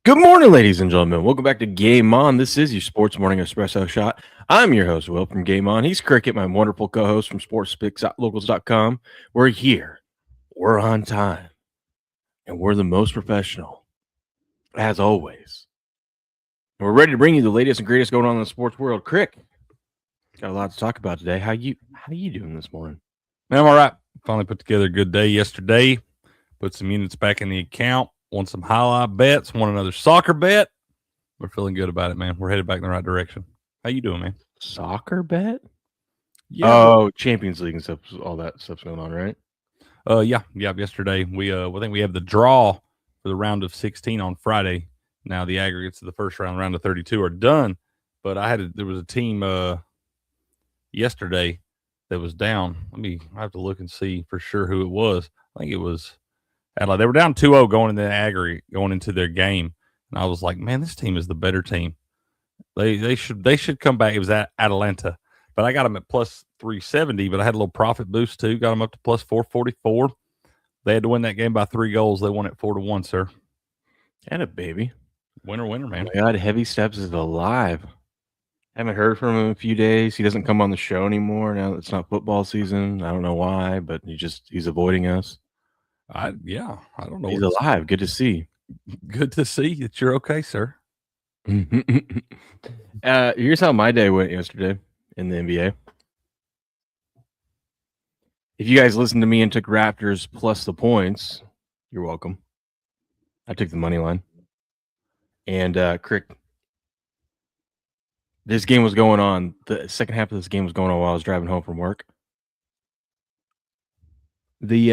Good morning, ladies and gentlemen. Welcome back to Game On. This is your Sports Morning Espresso Shot. I'm your host, Will, from Game On. He's Cricket, my wonderful co-host from sportspicks.locals.com. We're here. We're on time. And we're the most professional, as always. And we're ready to bring you the latest and greatest going on in the sports world. Crick, got a lot to talk about today. How you doing this morning? Man, I'm all right. Finally put together a good day yesterday. Put some units back in the account. Won some highlight bets. Won another soccer bet. We're feeling good about it, man. We're headed back in the right direction. How you doing, man? Soccer bet? Yeah. Oh, Champions League and stuff. All that stuff's going on, right? Yeah. Yesterday we I think we have the draw for the round of 16 on Friday. Now the aggregates of the first round of 32 are done. But there was a team yesterday that was down. I have to look and see for sure who it was. I think it was Jai-Alai. They were down 2-0 going into the aggregate, going into their game. And I was like, man, this team is the better team. They should come back. It was at Atalanta. But I got them at plus 370, but I had a little profit boost too. Got them up to plus 444. They had to win that game by 3 goals. They won it 4-1, sir. And a baby. Winner, man. Oh my God, Heavy Steps is alive. Haven't heard from him in a few days. He doesn't come on the show anymore. Now it's not football season. I don't know why, but he's avoiding us. I don't know. He's alive. Good to see. Good to see that you're okay, sir. Here's how my day went yesterday in the NBA. If you guys listened to me and took Raptors plus the points, you're welcome. I took the money line. And Crick, this game was going on. The second half of this game was going on while I was driving home from work. The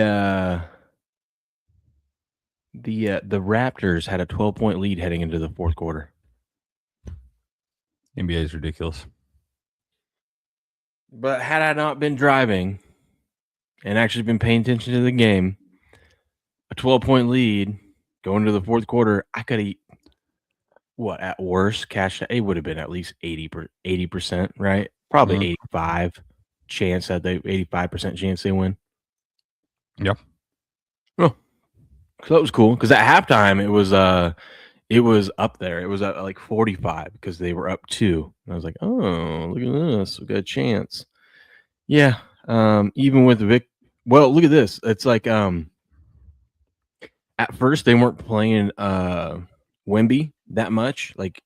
Raptors had a 12-point lead heading into the fourth quarter. NBA is ridiculous. But had I not been driving and actually been paying attention to the game, a 12-point lead going into the fourth quarter, I could have, at worst, cashed it would have been at least 80%, right? Probably 85 chance that 85% chance they win. Yep. Oh. So that was cool because at halftime it was up there. It was at like 45 because they were up 2. And I was like, oh, look at this. We got a chance. Yeah. Even with Vic. Well, look at this. It's like at first they weren't playing Wemby that much. Like,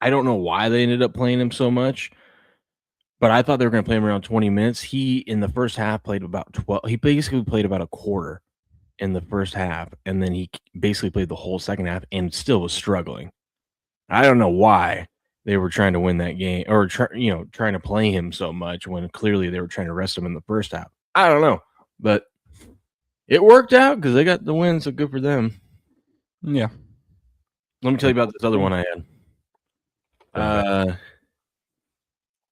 I don't know why they ended up playing him so much. But I thought they were going to play him around 20 minutes. He, in the first half, played about 12. He basically played about a quarter in the first half. And then he basically played the whole second half and still was struggling. I don't know why they were trying to win that game or, trying to play him so much when clearly they were trying to rest him in the first half. I don't know. But it worked out because they got the win, so good for them. Yeah. Let me tell you about this other one I had.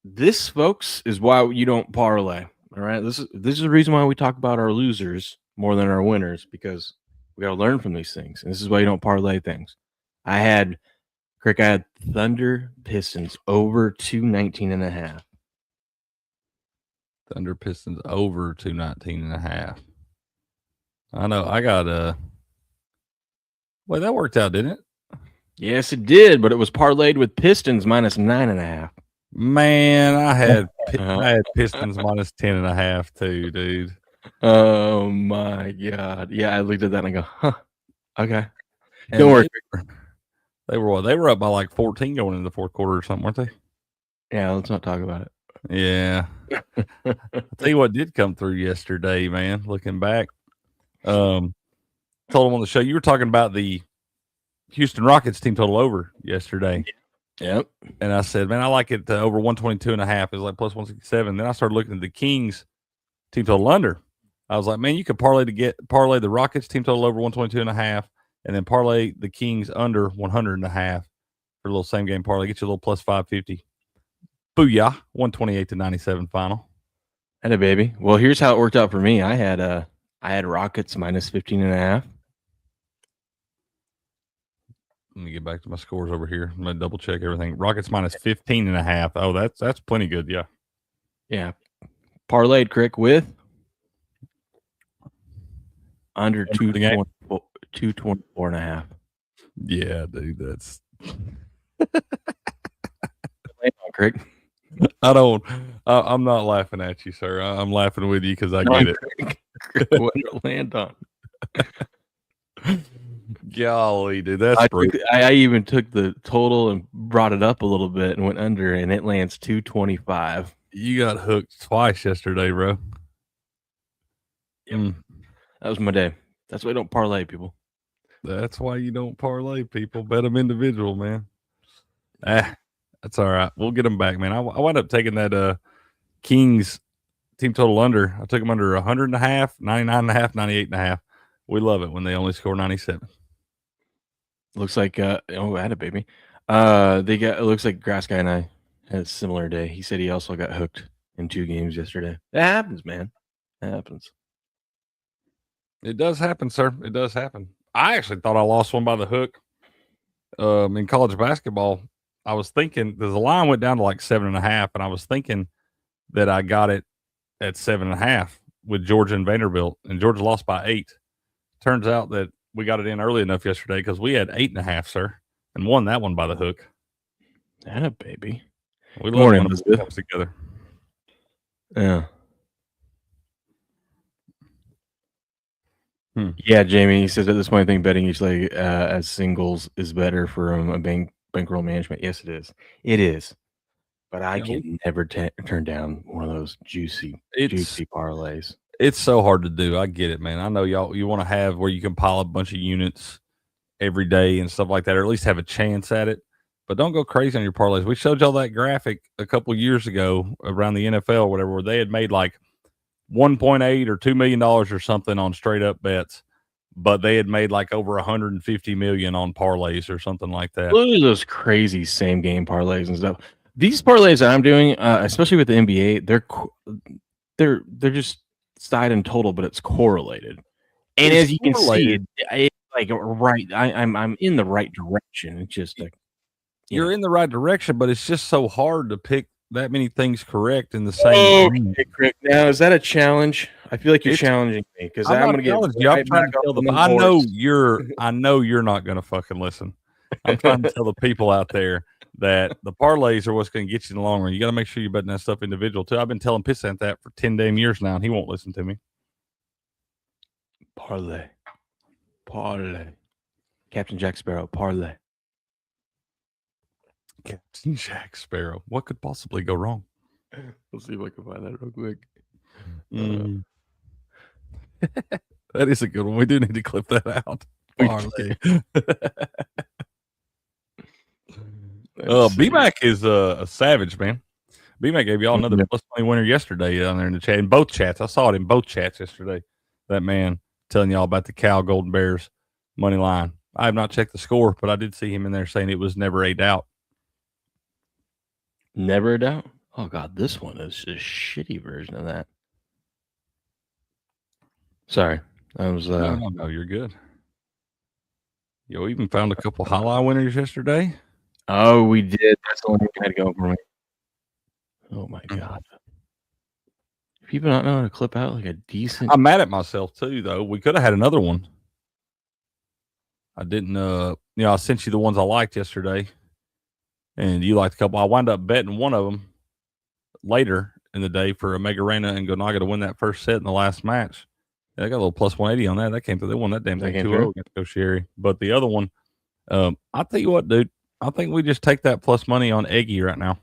This, folks, is why you don't parlay. All right, this is the reason why we talk about our losers more than our winners, because we got to learn from these things. And this is why you don't parlay things. I had Thunder Pistons over 219.5. Thunder Pistons over 219.5. I know. I got well, that worked out, didn't it? Yes, it did, but it was parlayed with Pistons minus 9.5. Man, I had Pistons minus 10.5 too, dude. Oh my God! Yeah, I looked at that and I go, "Huh, okay." And don't worry. They were up by like 14 going into the fourth quarter or something, weren't they? Yeah, let's not talk about it. Yeah. I'll tell you what did come through yesterday, man. Looking back, told them on the show you were talking about the Houston Rockets team total over yesterday. Yep. And I said, man, I like it over 122.5. It was like plus 167. Then I started looking at the Kings team total under. I was like, man, you could parlay the Rockets team total over 122.5, and then parlay the Kings under 100.5 for a little same game parlay. Get you a little plus 550. Booyah! 128-97 final. And a baby. Well, here's how it worked out for me. I had Rockets minus 15.5. Let me get back to my scores over here. I'm gonna double check everything. Rockets minus 15.5. Oh, that's plenty good. Yeah. Yeah. Parlayed Crick with under 224.5. Yeah, dude, that's. Craig. I don't. I'm not laughing at you, sir. I'm laughing with you because I get it. What did it land on? Golly, dude, that's brutal. I even took the total and brought it up a little bit and went under, and it lands 225. You got hooked twice yesterday, bro. Yep. That was my day. That's why I don't parlay, people. That's why you don't parlay, people. Bet them individual, man. That's all right. We'll get them back, man. I wound up taking that Kings team total under. I took them under 100.5, 99.5, 98.5. We love it when they only score 97. Looks like I had it, baby. It looks like Grass Guy and I had a similar day. He said he also got hooked in 2 games yesterday. That happens, man. That happens. It does happen, sir. It does happen. I actually thought I lost one by the hook. In college basketball, I was thinking the line went down to like 7.5, and I was thinking that I got it at 7.5 with Georgia and Vanderbilt, and Georgia lost by 8. Turns out that we got it in early enough yesterday because we had 8.5, sir, and won that one by the hook. That a baby. We love when it comes together. Yeah. Yeah, Jamie, he says at this point, I think betting each leg as singles is better for a bankroll management. Yes, it is. It is. But I can never turn down one of those juicy parlays. It's so hard to do. I get it, man. I know you want to have where you can pile up a bunch of units every day and stuff like that, or at least have a chance at it. But don't go crazy on your parlays. We showed y'all that graphic a couple years ago around the NFL or whatever, where they had made like $1.8 or $2 million or something on straight up bets, but they had made like over 150 million on parlays or something like that. Look at those crazy same game parlays and stuff. These parlays that I'm doing, especially with the NBA, they're just side and total, but it's correlated. And as you can see, it's like right. I'm in the right direction. It's just like you're in the right direction, but it's just so hard to pick that many things correct in the same. Okay, now is that a challenge? I feel like you're challenging me because I'm going to get. I'm trying to tell them. I know you're not going to fucking listen. I'm trying to tell the people out there that the parlays are what's going to get you in the long run. You got to make sure you're betting that stuff individual too. I've been telling Pissant that for 10 damn years now, and he won't listen to me. Parlay. Captain Jack Sparrow. Parlay. Captain Jack Sparrow. What could possibly go wrong? We'll see if I can find that real quick. That is a good one. We do need to clip that out. Parlay. B-Mac is a savage, man. B-Mac gave y'all another plus money winner yesterday down there in the chat. In both chats. I saw it in both chats yesterday. That man telling y'all about the Cal Golden Bears money line. I have not checked the score, but I did see him in there saying it was never a doubt. Never a doubt? Oh, God, this one is a shitty version of that. Sorry. I was No, you're good. You even found a couple Jai-Alai winners yesterday. Oh, we did. That's the one that had to go for me. Oh my God. People not know how to clip out like a decent. I'm mad at myself too, though. We could have had another one. I didn't. I sent you the ones I liked yesterday, and you liked a couple. I wound up betting one of them later in the day for Omega Reyna and Gonaga to win that first set in the last match. I got a little plus 180 on that. That came through. They won that damn thing 2-0 against Goshieri. But the other one, I'll tell you what, dude. I think we just take that plus money on Eggy right now.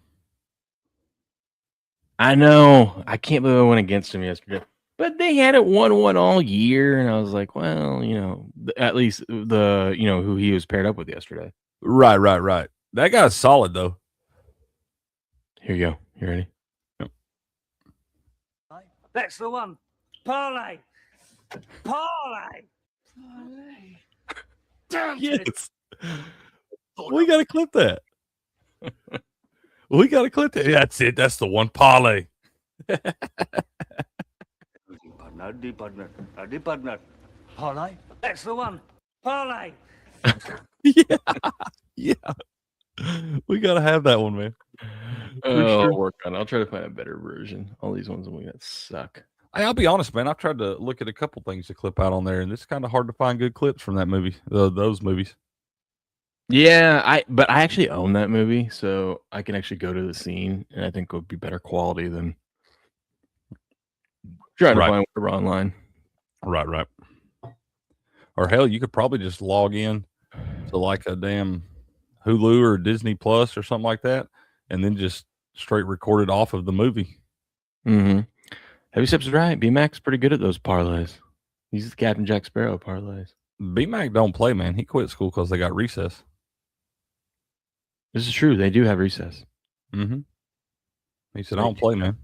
I know. I can't believe I went against him yesterday. But they had it 1-1 all year, and I was like, well, at least who he was paired up with yesterday. Right. That guy's solid, though. Here you go. You ready? Yep. That's the one. Parlay. Damn yes. We got to clip that. That's it. That's the one. Parlay. partner. Parlay. That's the one. Parlay. Yeah. We got to have that one, man. I'll work on it. I'll try to find a better version. All these ones we got suck. I'll be honest, man. I've tried to look at a couple things to clip out on there, and it's kind of hard to find good clips from that movie, those movies. Yeah, but I actually own that movie, so I can actually go to the scene, and I think it would be better quality than trying to Right. find whatever online. Right. Or hell, you could probably just log in to like a damn Hulu or Disney Plus or something like that, and then just straight record it off of the movie. Mm-hmm. Heavy Steps is right. B-Mac's pretty good at those parlays. He's the Captain Jack Sparrow parlays. B-Mac don't play, man. He quit school because they got recess. This is true. They do have recess. Mm-hmm. He said, I don't play, man.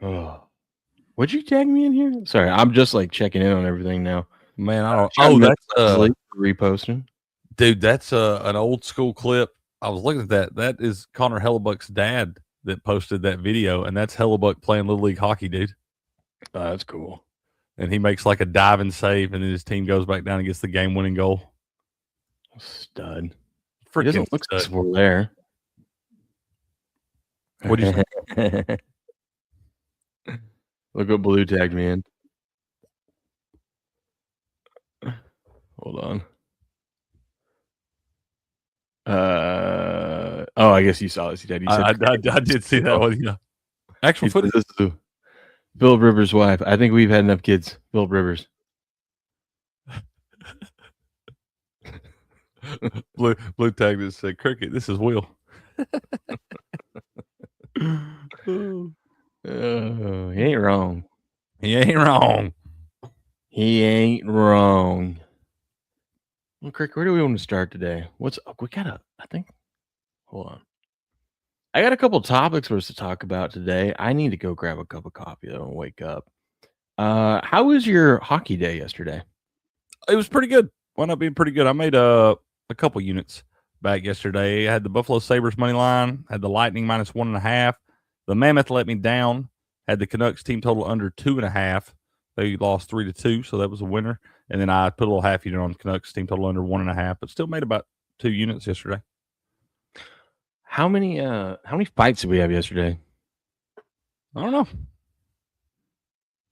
Oh. Would you tag me in here? Sorry, I'm just like checking in on everything now. Man, I don't. Oh, That's reposting. Dude, that's an old school clip. I was looking at that. That is Connor Hellebuck's dad that posted that video, and that's Hellebuck playing Little League hockey, dude. Oh, that's cool. And he makes like a diving save, and then his team goes back down and gets the game-winning goal. Stud. Freaking doesn't look stud. we're there. What do you say? Look what Blue tagged me in. Hold on. Oh, I guess you saw this. He did. I did see that one. Yeah. Actual footage. This is Philip Rivers' wife. I think we've had enough kids. Philip Rivers. Blue tagged and said, "Cricket, this is Will." He ain't wrong. He ain't wrong. He ain't wrong. Well, Cricket, where do we want to start today? We gotta, I think, hold on. I got a couple topics for us to talk about today. I need to go grab a cup of coffee though and wake up. How was your hockey day yesterday? It was pretty good. Wound up being pretty good. I made a couple units back yesterday. I had the Buffalo Sabres money line, had the Lightning minus 1.5. The Mammoth let me down. Had the Canucks team total under 2.5. They lost 3-2, so that was a winner. And then I put a little half unit on Canucks team total under 1.5, but still made about 2 units yesterday. How many fights did we have yesterday? I don't know.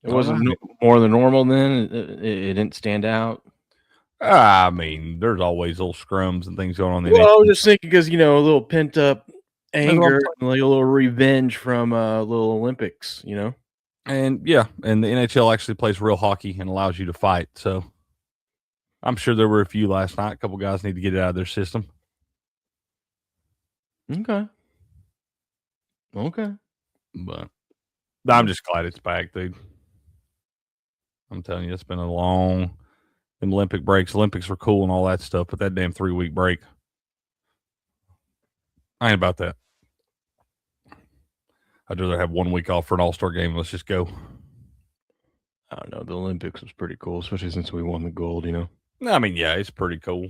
It wasn't more than normal then? It didn't stand out? I mean, there's always little scrums and things going on. Well, I was just thinking because, a little pent-up anger, like a little revenge from little Olympics, And, yeah, and the NHL actually plays real hockey and allows you to fight. So I'm sure there were a few last night. A couple guys need to get it out of their system. Okay. But I'm just glad it's back, dude. I'm telling you, it's been a long Olympic breaks. Olympics were cool and all that stuff, but that damn 3-week break, I ain't about that. I'd rather have 1 week off for an all-star game. Let's just go. I don't know. The Olympics was pretty cool, especially since we won the gold, I mean, yeah, it's pretty cool.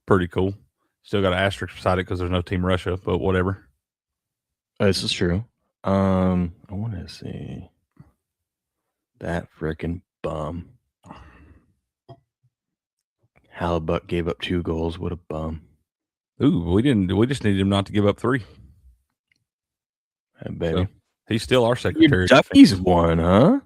Pretty cool. Still got an asterisk beside it because there's no Team Russia, but whatever. This is true. I want to see that freaking bum. Hallebuck gave up 2 goals. What a bum. Ooh, we just needed him not to give up 3. Hey, baby. So, he's still our secretary. Duckies won, huh?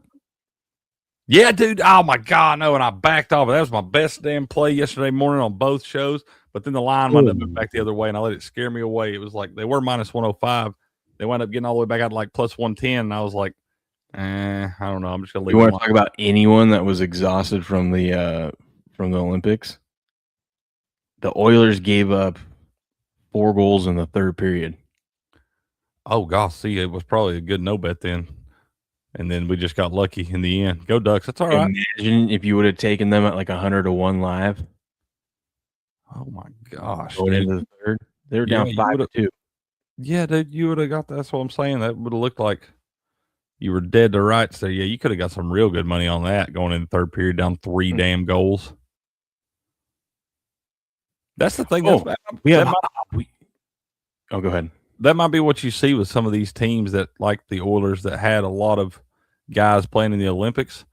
Yeah, dude. Oh, my God, no. And I backed off. That was my best damn play yesterday morning on both shows. But then the line wound up back the other way, and I let it scare me away. It was like they were minus 105. They wound up getting all the way back out to like plus 110. And I was like, I don't know. I'm just going to leave it. You want to talk about anyone that was exhausted from the Olympics? The Oilers gave up 4 goals in the third period. Oh, gosh. See, it was probably a good no bet then. And then we just got lucky in the end. Go Ducks. That's all right. Imagine if you would have taken them at like 100-1 live. Oh, my gosh. Going into the third. They were down 5-2. Yeah, dude, you would have got that. That's what I'm saying. That would have looked like you were dead to rights there. Yeah, you could have got some real good money on that going in the third period, down 3 damn goals. That's the thing. Go ahead. That might be what you see with some of these teams that, like the Oilers, that had a lot of guys playing in the Olympics.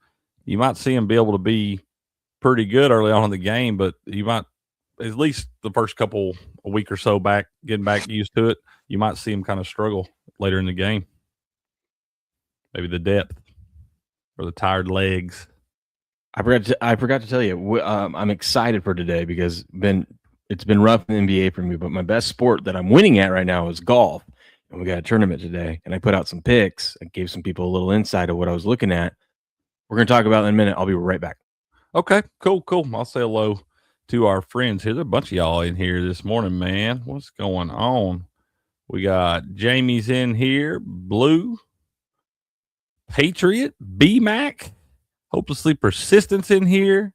You might see them be able to be pretty good early on in the game, but you might, at least the first a week or so back, getting back used to it, you might see them kind of struggle later in the game. Maybe the depth or the tired legs. I forgot to tell you. I'm excited for today because it's been rough in the NBA for me. But my best sport that I'm winning at right now is golf, and we got a tournament today. And I put out some picks. I gave some people a little insight of what I was looking at. We're gonna talk about it in a minute. I'll be right back. Okay, cool. I'll say hello to our friends here. There's a bunch of y'all in here this morning, man. What's going on? We got Jamie's in here, Blue, Patriot, B-Mac, Hopelessly Persistence in here.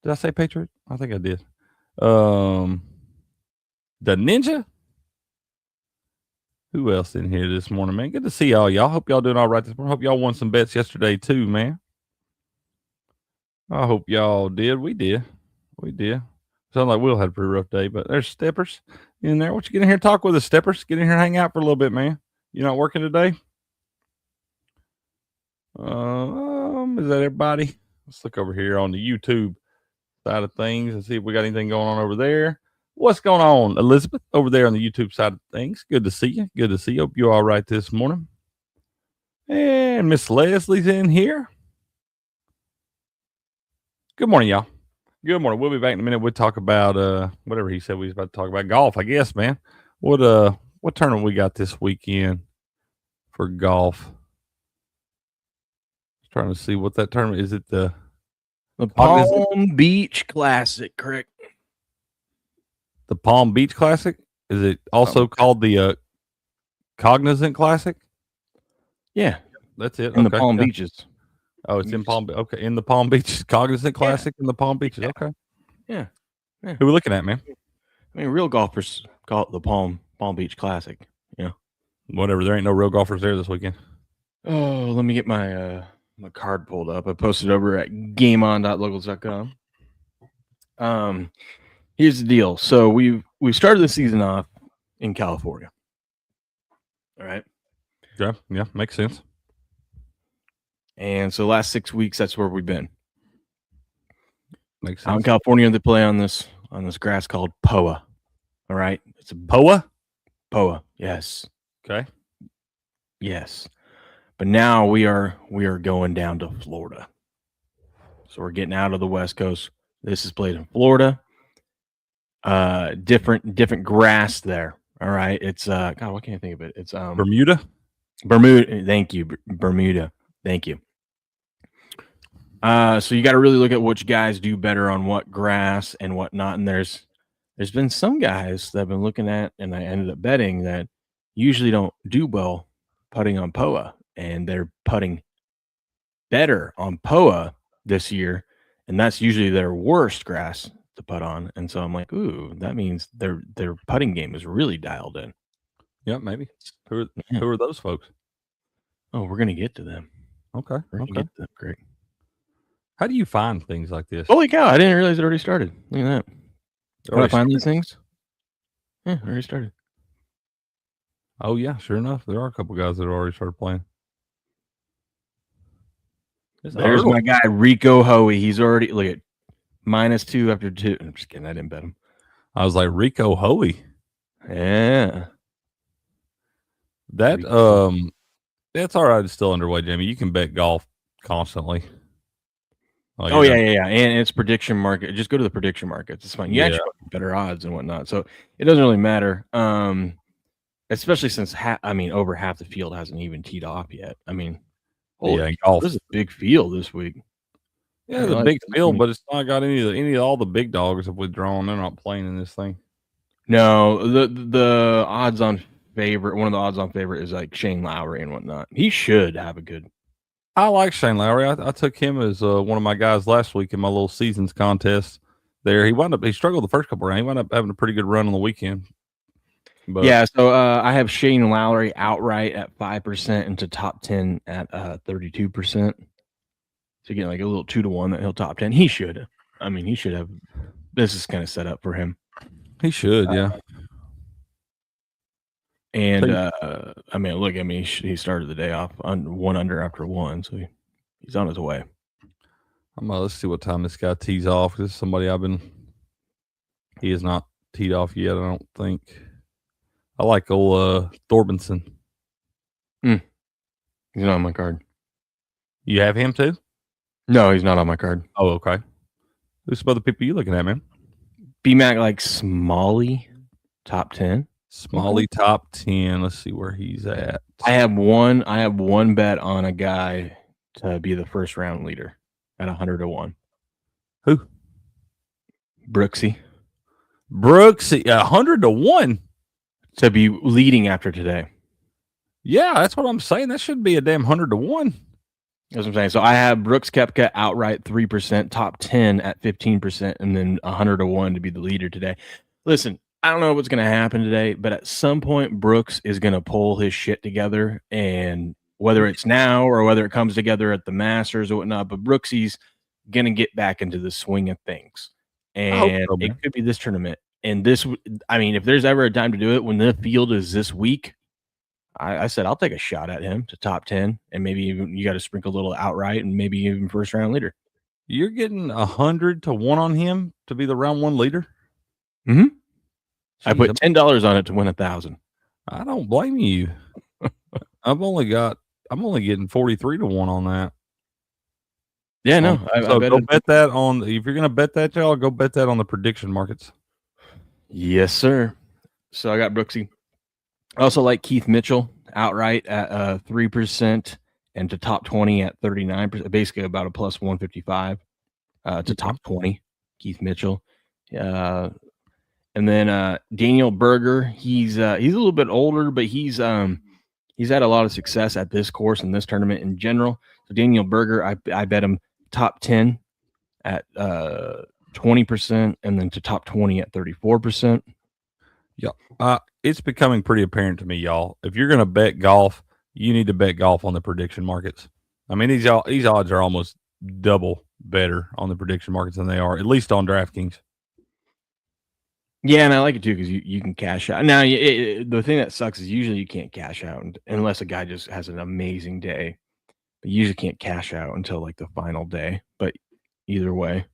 Did I say Patriot? I think I did. The Ninja. Who else in here this morning, man? Good to see y'all. Hope y'all doing all right this morning. Hope y'all won some bets yesterday too, man. I hope y'all did. We did. Sounds like Will had a pretty rough day, but there's Steppers in there. What you get in here and talk with us, Steppers? Get in here and hang out for a little bit, man. You not working today? Is that everybody? Let's look over here on the YouTube side of things and see if we got anything going on over there. What's going on, Elizabeth, over there on the YouTube side of things? Good to see you. Hope you're all right this morning. And Miss Leslie's in here. Good morning, y'all. Good morning. We'll be back in a minute. We'll talk about whatever he said we was about to talk about. Golf, I guess, man. What tournament we got this weekend for golf? Trying to see what that tournament is. It the Palm Beach Classic, correct? The Palm Beach Classic? Is it also called the Cognizant Classic? Yeah, that's it. In the Palm Beaches. Oh, it's in Palm. Okay, in the Palm Beaches, Cognizant Classic in the Palm Beaches. Yeah. Okay. Yeah. Who are we looking at, man? I mean, real golfers call it the Palm Beach Classic. Yeah. Whatever. There ain't no real golfers there this weekend. Oh, let me get my my card pulled up. I posted over at gameon.locals.com. Here's the deal. So we started the season off in California. All right. Yeah, makes sense. And so last 6 weeks, that's where we've been. Makes sense. Out in California, they play on this grass called POA. All right. It's a POA? POA. Yes. Okay. Yes. But now we are going down to Florida. So we're getting out of the West Coast. This is played in Florida. Different grass there. All right. It's God, what can't I think of it? It's Bermuda. Thank you. Bermuda. Thank you. So you got to really look at which guys do better on what grass and what not. And there's been some guys that I've been looking at, and I ended up betting that usually don't do well putting on POA, and they're putting better on POA this year, and that's usually their worst grass to putt on. And so I'm like, ooh, that means their putting game is really dialed in. Yeah, maybe. Who are those folks? Oh, we're gonna get to them. Okay. We're gonna get to them. Great. How do you find things like this? Holy cow! I didn't realize it already started. Look at that. How do I find these things? Yeah, it already started. Oh yeah, sure enough, there are a couple guys that have already started playing. There's my guy Rico Hoey. He's already look at -2 after 2. I'm just kidding. I didn't bet him. I was like Rico Hoey. Yeah. That that's all right. It's still underway, Jamie. You can bet golf constantly. Like, oh yeah, and it's prediction market. Just go to the prediction markets. It's fine. You actually get better odds and whatnot. So it doesn't really matter. Especially since over half the field hasn't even teed off yet. I mean, golf. This is a big field this week. Yeah, it's a big field, but it's not got any of all the big dogs have withdrawn. They're not playing in this thing. No, the odds on favorite. One of the odds on favorite is like Shane Lowry and whatnot. He should have a good. I like Shane Lowry. I took him as one of my guys last week in my little seasons contest. There, he struggled the first couple rounds. He wound up having a pretty good run on the weekend. But, yeah, so I have Shane Lowry outright at 5% into top 10 at 32%. So getting like a little 2-to-1 that he'll top 10. He should. I mean, he should have. This is kind of set up for him. He should, yeah. And he started the day off on 1 under after 1, so he's on his way. Let's see what time this guy tees off. This is somebody he has not teed off yet, I don't think. I like old Thorbinson. He's not on my card. You have him too? No, he's not on my card. Oh, okay. Who's some other people you looking at, man? B-Mac like Smalley, top 10. Smalley top 10. Let's see where he's at. I have one bet on a guy to be the first round leader at 100-1. Who? Brooksy. Brooksy, 100-1 to be leading after today. Yeah, that's what I'm saying. That should be a damn 100-1. That's what I'm saying. So I have Brooks Koepka outright 3%, top 10 at 15%, and then 100-1 to be the leader today. Listen, I don't know what's going to happen today, but at some point Brooks is going to pull his shit together, and whether it's now or whether it comes together at the Masters or whatnot, but Brooksy's going to get back into the swing of things, and so, it could be this tournament. And this, I mean, if there's ever a time to do it, when the field is this weak, I said I'll take a shot at him to top 10, and maybe even you got to sprinkle a little outright, and maybe even first round leader. You're getting 100-1 on him to be the round one leader. Mm-hmm. I put $10 on it to win 1,000. I don't blame you. I'm only getting 43-1 on that. Yeah, no. So go bet that on. If you're gonna bet that, y'all go bet that on the prediction markets. Yes, sir. So I got Brooksy. I also like Keith Mitchell outright at 3% and to top 20 at 39%, basically about a plus 155 to top 20. Keith Mitchell. And then Daniel Berger. He's a little bit older, but he's had a lot of success at this course and this tournament in general. So Daniel Berger, I bet him top 10 at 20%, and then to top 20 at 34%. Yeah. It's becoming pretty apparent to me, y'all. If you're going to bet golf, you need to bet golf on the prediction markets. I mean, these odds are almost double better on the prediction markets than they are, at least on DraftKings. Yeah, and I like it too because you can cash out. Now, the thing that sucks is usually you can't cash out unless a guy just has an amazing day. But you usually can't cash out until like the final day. But either way,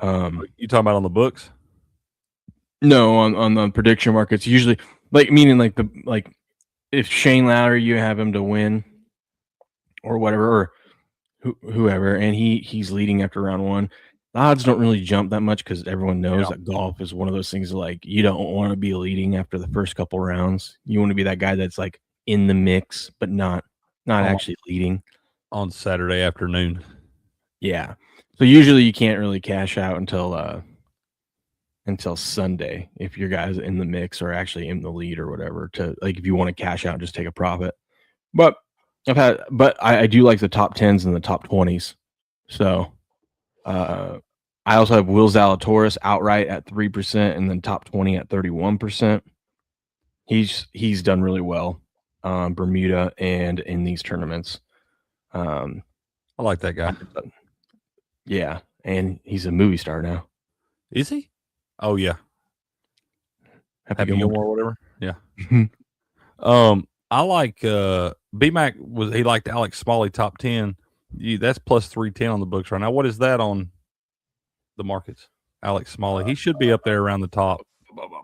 you talking about on the books? No, on the prediction markets, usually if Shane Lowry, you have him to win or whatever, or whoever, and he's leading after round one. The odds don't really jump that much because everyone knows that golf is one of those things like you don't want to be leading after the first couple rounds. You want to be that guy that's like in the mix, but not actually leading on Saturday afternoon. Yeah. So usually you can't really cash out until Sunday if your guy's in the mix or actually in the lead or whatever, to like if you want to cash out and just take a profit. But I do like the top 10s and the top 20s. So I also have Will Zalatoris outright at 3% and then top 20 at 31%. He's done really well Bermuda and in these tournaments. I like that guy. Yeah, and he's a movie star now. Is he? Oh yeah. Happy Gilmore or whatever. Yeah. I like B-Mac he liked Alex Smalley top 10. That's plus 310 on the books right now. What is that on the markets? Alex Smalley. He should be up there around the top,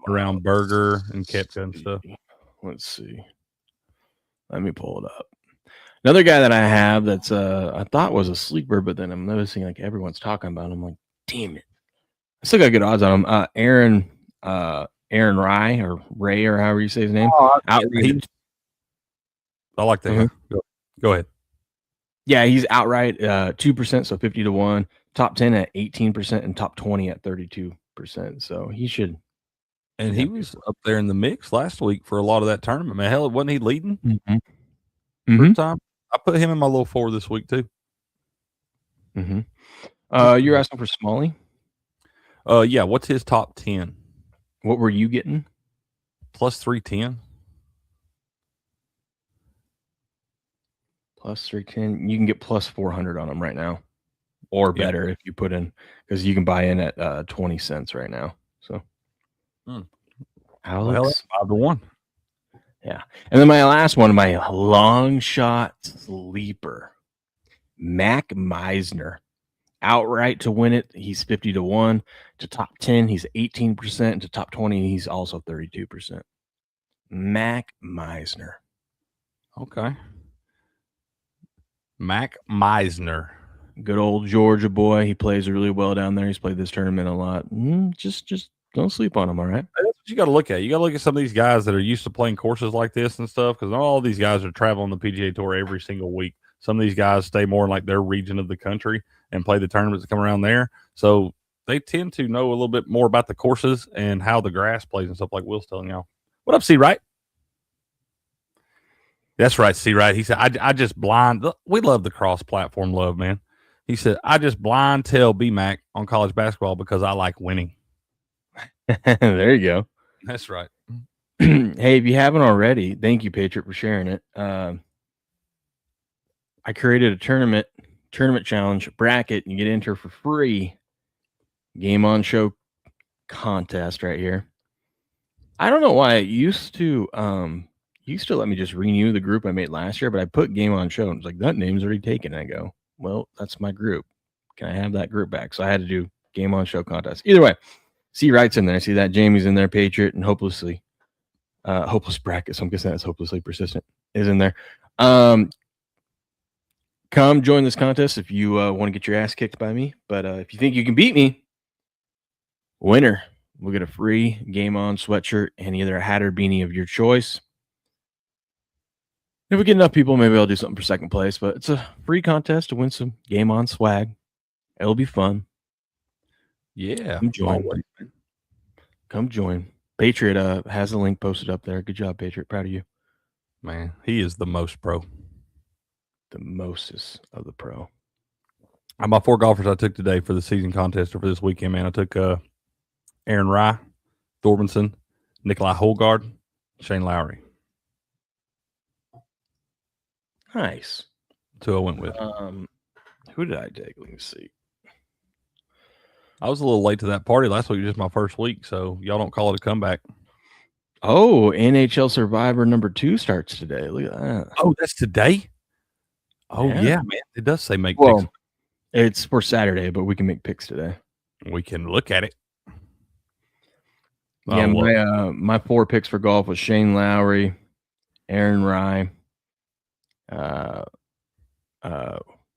around Berger and Koepka and stuff. Let's see. Let me pull it up. Another guy that I have that's I thought was a sleeper, but then I'm noticing like everyone's talking about him. I'm like, damn it. I still got good odds on him. Aaron Rai or Ray or however you say his name. I like that guy. Go ahead. Yeah, he's outright 2%, so 50-1. Top 10 at 18% and top 20 at 32%. So he should. And he was up there in the mix last week for a lot of that tournament. Man, hell, wasn't he leading? First time. I put him in my little four this week too. You're asking for Smalley? Yeah. What's his top 10? What were you getting? Plus 310. Plus 310. You can get plus 400 on him right now, or better if you put in, because you can buy in at 20 cents right now. So, Alex 5-1. Yeah, and then my last one, my long shot sleeper, Mac Meisner, outright to win it. He's 50-1 to top 10. He's 18%, and to top 20. He's also 32%. Mac Meisner. Okay. Mac Meisner. Good old Georgia boy. He plays really well down there. He's played this tournament a lot. Just don't sleep on him, all right? That's what you got to look at. You got to look at some of these guys that are used to playing courses like this and stuff, because not all these guys are traveling the PGA Tour every single week. Some of these guys stay more in like their region of the country and play the tournaments that come around there. So they tend to know a little bit more about the courses and how the grass plays and stuff, like Will's telling y'all. What up, C. Wright? That's right, C. Wright. He said, I just blind. We love the cross-platform love, man. He said, I just blind tell B-Mac on college basketball because I like winning. There you go. That's right. Hey, if you haven't already, thank you, Patriot, for sharing it. I created a tournament challenge bracket. You get enter for free. Game on show contest right here. I don't know why it used to let me just renew the group I made last year, but I put game on show and it's like that name's already taken. I go, well, that's my group. Can I have that group back? So I had to do game on show contest. Either way, C. Wright's in there. See that Jamie's in there, Patriot, and hopeless bracket. So I'm guessing that's hopelessly persistent is in there. Come join this contest if you want to get your ass kicked by me. But if you think you can beat me, winner will get a free game on sweatshirt and either a hat or beanie of your choice. If we get enough people, maybe I'll do something for second place, but it's a free contest to win some game on swag. It'll be fun. Yeah. Come join. Come join. Patriot has a link posted up there. Good job, Patriot. Proud of you. Man, he is the most pro. The mostest of the pro. My 4 golfers I took today for the season contest or for this weekend, man. I took Aaron Rye, Thorbenson, Nikolai Holgaard, Shane Lowry. Nice. That's who I went with. Who did I take? Let me see. I was a little late to that party last week. It was just my first week, so y'all don't call it a comeback. Oh, NHL Survivor number 2 starts today. Look at that. Oh, that's today? Oh, Yeah. yeah, man. It does say make Well, picks. it's for Saturday, but we can make picks today. We can look at it. Yeah, my 4 picks for golf was Shane Lowry, Aaron Rye,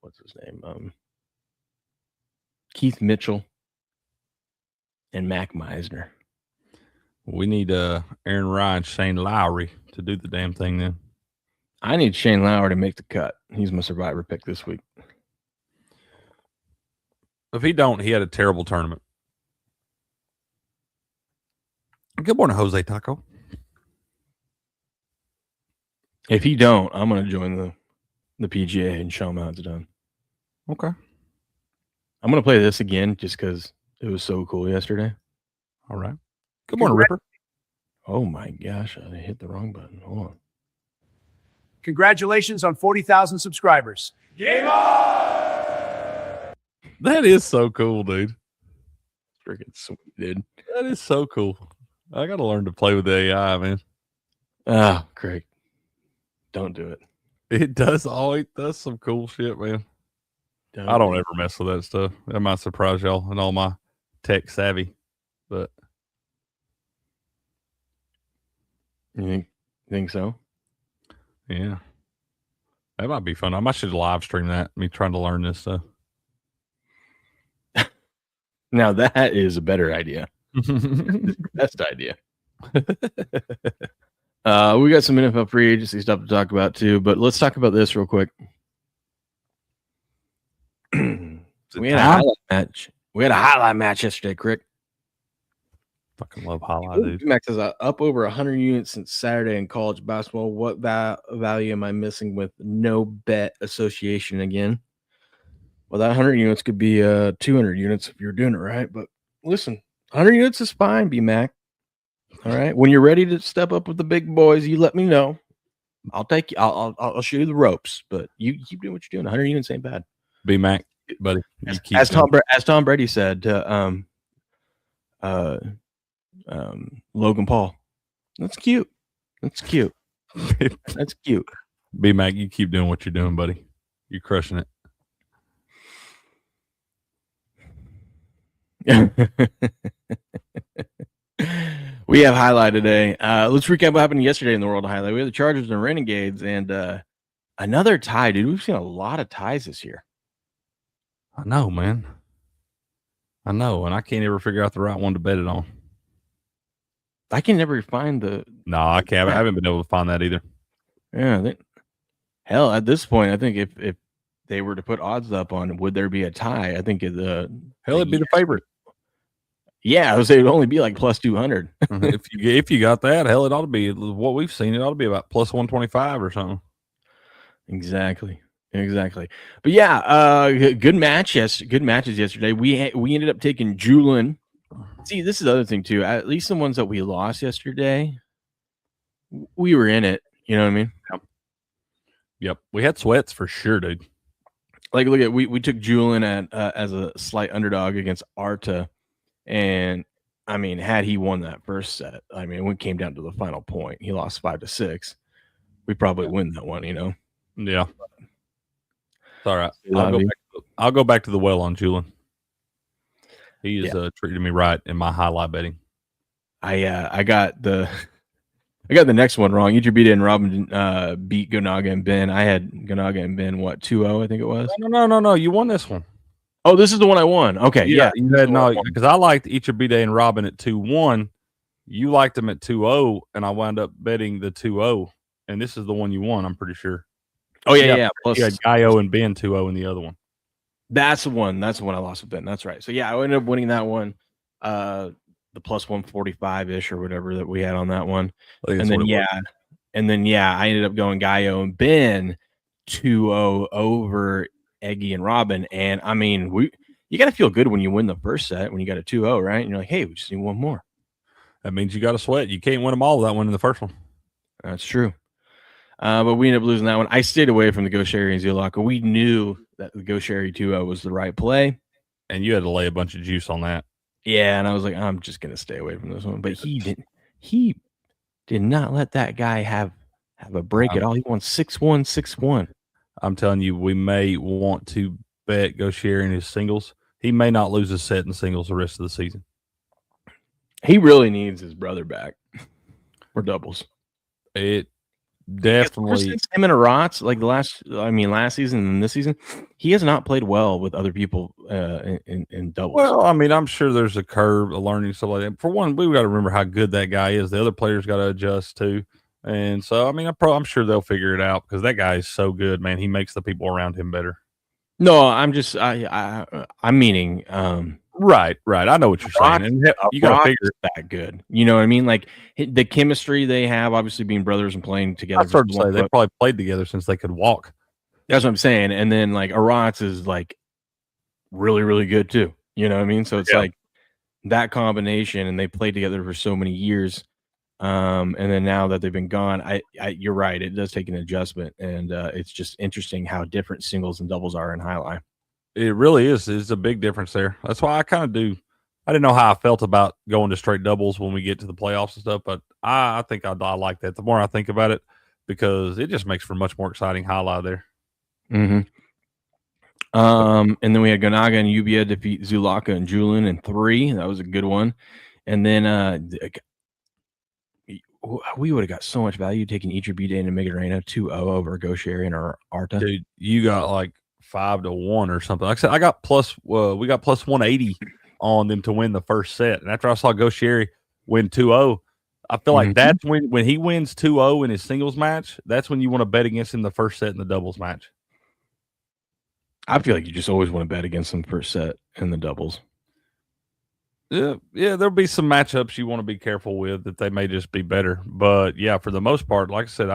what's his name? Keith Mitchell and Mac Meisner. We need Aaron Rye and Shane Lowry to do the damn thing then. I need Shane Lowry to make the cut. He's my survivor pick this week. If he don't, he had a terrible tournament. Good morning, Jose Taco. If he don't, I'm going to join the PGA and show him how it's done. Okay. I'm going to play this again just because it was so cool yesterday. All right. Good morning, Ripper. Oh, my gosh. I hit the wrong button. Hold on. Congratulations on 40,000 subscribers. Game on! That is so cool, dude. Freaking sweet, dude. That is so cool. I got to learn to play with the AI, man. Oh, Craig. Don't do it. It does some cool shit, man. I don't ever mess with that stuff. That might surprise y'all and all my tech savvy, but You think so? yeah, that might be fun. I might should live stream that. Me trying to learn this stuff. Now that is a better idea. Best idea. We got some NFL free agency stuff to talk about too, but let's talk about this real quick. We had a highlight match. We had a highlight match yesterday, Crick. Fucking love highlight, dude. Max is up over 100 units since Saturday in college basketball. What value am I missing with no bet association again? Well, that 100 units could be 200 units if you're doing it right. But listen, 100 units is fine, B-Mac. All right. When you're ready to step up with the big boys, you let me know. I'll take you. I'll show you the ropes. But you keep doing what you're doing. 100 units ain't bad. B-Mac, buddy. As Tom Brady said to Logan Paul, that's cute. That's cute. That's cute. B-Mac, you keep doing what you're doing, buddy. You're crushing it. We have highlight today. Let's recap what happened yesterday in the world of highlight. We had the Chargers and Renegades, and Another tie, dude. We've seen a lot of ties this year. I know, man. I know, and I can't ever figure out the right one to bet it on. I can never find the. No, I can't. I haven't been able to find that either. Yeah, hell, at this point, I think if they were to put odds up on would there be a tie, I think it'd be the favorite. Yeah, I would say it would only be like plus 200. if you got that, hell, it ought to be what we've seen. It ought to be about plus 125 or something. Exactly. But yeah, good match. Yes, good matches yesterday. We ended up taking Julin. See, this is the other thing too. At least the ones that we lost yesterday, we were in it. You know what I mean? Yep. We had sweats for sure, dude. Like, look at we took Julin as a slight underdog against Arta, and I mean, had he won that first set, I mean, when it came down to the final point, he lost 5-6. We probably win that one, you know? Yeah. It's all right. I'll go back to the well on Julin. He is treating me right in my highlight betting. I got the next one wrong. Ichibita and Robin beat Gonaga and Ben. I had Gonaga and Ben 2-0, I think it was. No. You won this one. Oh, this is the one I won. Okay, yeah. You had because I liked Ichibita and Robin at 2-1. You liked them at 2-0, and I wound up betting the 2-0. And this is the one you won, I'm pretty sure. Oh, yeah. Plus, you had Gaio and Ben 2-0 in the other one. That's the one. That's the one I lost with Ben. That's right. So, yeah, I ended up winning that one, the plus 145-ish or whatever that we had on that one. And then, I ended up going Gaio and Ben 2-0 over Eggy and Robin. And, I mean, you got to feel good when you win the first set, when you got a 2-0, right? And you're like, hey, we just need one more. That means you got to sweat. You can't win them all without winning the first one. That's true. But we ended up losing that one. I stayed away from the Go Sherry and Zulaka. We knew that the Go Sherry 2-0 was the right play. And you had to lay a bunch of juice on that. Yeah, and I was like, I'm just going to stay away from this one. But he did not let that guy have a break at all. He won 6-1, 6-1. I'm telling you, we may want to bet Go Sherry in his singles. He may not lose a set in singles the rest of the season. He really needs his brother back for doubles. It definitely. Since him and Arats, like last season and this season, he has not played well with other people in doubles. Well, I mean, I'm sure there's a curve, a learning, stuff like that. For one, we got to remember how good that guy is. The other players got to adjust too. And so, I mean, I'm sure they'll figure it out because that guy is so good, man. He makes the people around him better. No, I'm just, I'm meaning, right. I know what you're saying. And you got to figure it that good. You know what I mean? Like the chemistry they have, obviously being brothers and playing together. I started to say they probably played together since they could walk. That's what I'm saying. And then like Arats is like really, really good too. You know what I mean? So it's like that combination, and they played together for so many years. And then now that they've been gone, you're right. It does take an adjustment, and it's just interesting how different singles and doubles are in Jai-Alai. It really is. It's a big difference there. That's why I kind of do. I didn't know how I felt about going to straight doubles when we get to the playoffs and stuff, but I think I like that. The more I think about it, because it just makes for much more exciting Jai-Alai there. Mm-hmm. And then we had Gonaga and Ubia defeat Zulaka and Julin in 3. That was a good one. And then we would have got so much value taking Ichibita and Mega Reina 2-0 over Go Sherry and our Arta. Dude, you got like 5-1 or something. Like I said, we got plus 180 on them to win the first set. And after I saw Go Sherry win 2-0, I feel like that's when he wins 2-0 in his singles match, that's when you want to bet against him the first set in the doubles match. I feel like you just always want to bet against him first set in the doubles. Yeah, there'll be some matchups you want to be careful with that they may just be better. But yeah, for the most part, like I said,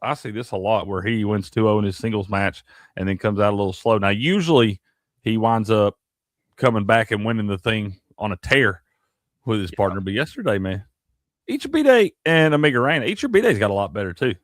I see this a lot where he wins 2-0 in his singles match and then comes out a little slow. Now, usually he winds up coming back and winning the thing on a tear with his partner. But yesterday, man, Ichibita and Amiga Reina, Ichibita's got a lot better too.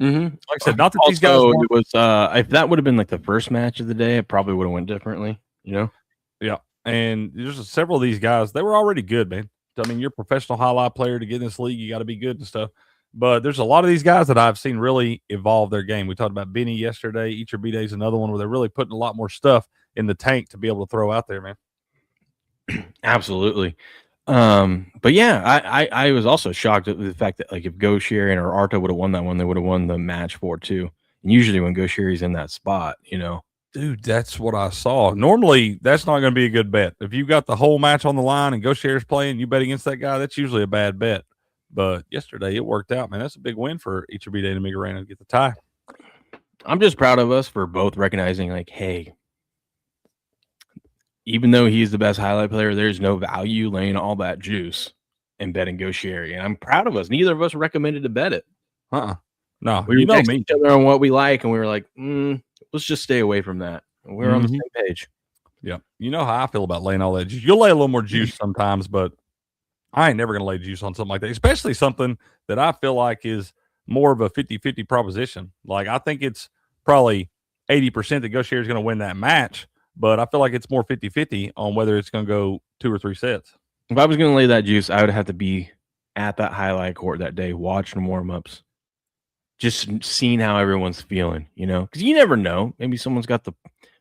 Mm-hmm. Like I said, not that these guys. It was if that would have been like the first match of the day, it probably would have went differently. You know? Yeah. And there's several of these guys, they were already good, man. I mean, you're a professional Jai-Alai player to get in this league, you got to be good and stuff. But there's a lot of these guys that I've seen really evolve their game. We talked about Benny yesterday. Ichibita is another one where they're really putting a lot more stuff in the tank to be able to throw out there, man. Absolutely. But yeah, I was also shocked at the fact that like if Go Sherry or Arta would have won that one, they would have won the match 4-2. And usually when Gaucheri's in that spot, Dude, that's what I saw. Normally, that's not going to be a good bet. If you got the whole match on the line and Gaucheri's playing, you bet against that guy, that's usually a bad bet. But yesterday, it worked out, man. That's a big win for Ichibide and Migarena to get the tie. I'm just proud of us for both recognizing, like, hey, even though he's the best highlight player, there's no value laying all that juice and betting Gaucheri. And I'm proud of us. Neither of us recommended to bet it. No, We know me. Each other on what we like, and we were like, let's just stay away from that. We're on the same page. Yeah. You know how I feel about laying all that juice. You'll lay a little more juice sometimes, but I ain't never going to lay juice on something like that, especially something that I feel like is more of a 50-50 proposition. Like, I think it's probably 80% that Gaucheri is going to win that match, but I feel like it's more 50-50 on whether it's going to go 2 or 3 sets. If I was going to lay that juice, I would have to be at that highlight court that day, watching warm-ups, just seeing how everyone's feeling, because you never know. Maybe someone's got the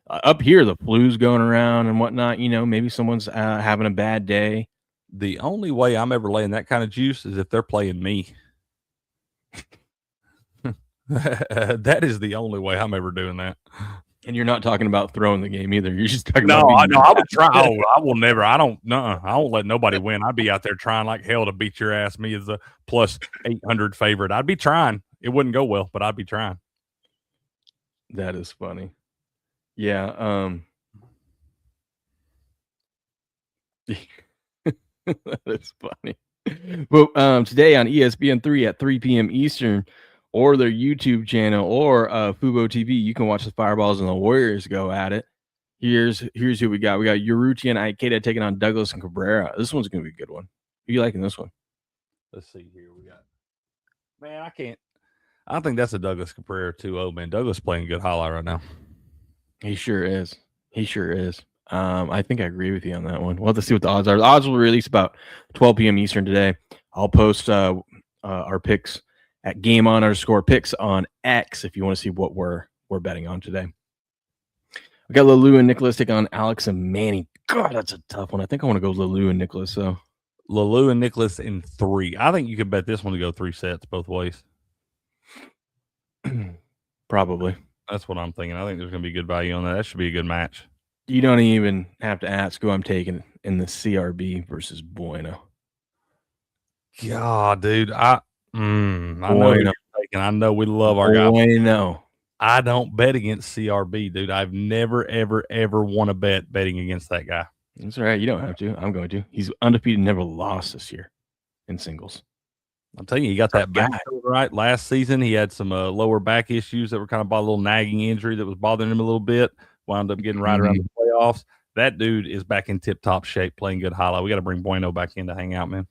up here, the flu's going around and whatnot. Maybe someone's having a bad day. The only way I'm ever laying that kind of juice is if they're playing me. That is the only way I'm ever doing that. And you're not talking about throwing the game either. You're just talking about I would try. I will never. I won't let nobody win. I'd be out there trying like hell to beat your ass. Me as a plus 800 favorite. I'd be trying. It wouldn't go well, but I'd be trying. That is funny. Yeah. That is funny. But today on ESPN3 at 3 p.m. Eastern, or their YouTube channel, or FUBO TV, you can watch the Fireballs and the Warriors go at it. Here's who we got. We got Urrutia and Ikeda taking on Douglas and Cabrera. This one's going to be a good one. Who you liking this one? Let's see here. We got, man, I think that's a Douglas Cabrera 2-0, man. Douglas playing good highlight right now. He sure is. I think I agree with you on that one. We'll have to see what the odds are. The odds will release about 12 p.m. Eastern today. I'll post our picks at @game_on_picks on X if you want to see what we're betting on today. We got Lelou and Nicholas take on Alex and Manny. God, that's a tough one. I think I want to go Lelou and Nicholas. So Lelou and Nicholas in 3. I think you could bet this one to go 3 sets both ways. Probably. That's what I'm thinking. I think there's going to be good value on that. That should be a good match. You don't even have to ask who I'm taking in the CRB versus Bueno. God, dude. I know you're taking. I know we love our guy. Bueno. I don't bet against CRB, dude. I've never, ever, ever won a bet betting against that guy. That's all right. You don't have to. I'm going to. He's undefeated, never lost this year in singles. I'm telling you, he got that back right last season. He had some lower back issues that were kind of a little nagging injury that was bothering him a little bit. Wound up getting right around the playoffs. That dude is back in tip-top shape, playing good highlight. We got to bring Bueno back in to hang out, man.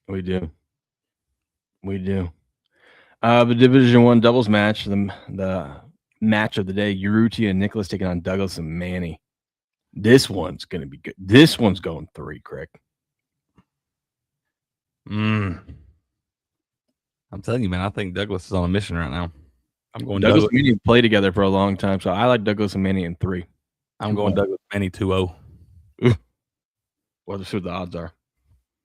We do. The Division 1 doubles match, the match of the day, Urrutia and Nicholas taking on Douglas and Manny. This one's going to be good. This one's going 3, Crick. I'm telling you, man, I think Douglas is on a mission right now. I'm going Douglas and Manny play together for a long time, so I like Douglas and Manny in 3. I'm going Douglas and Manny 2-0. Well, let's see what the odds are.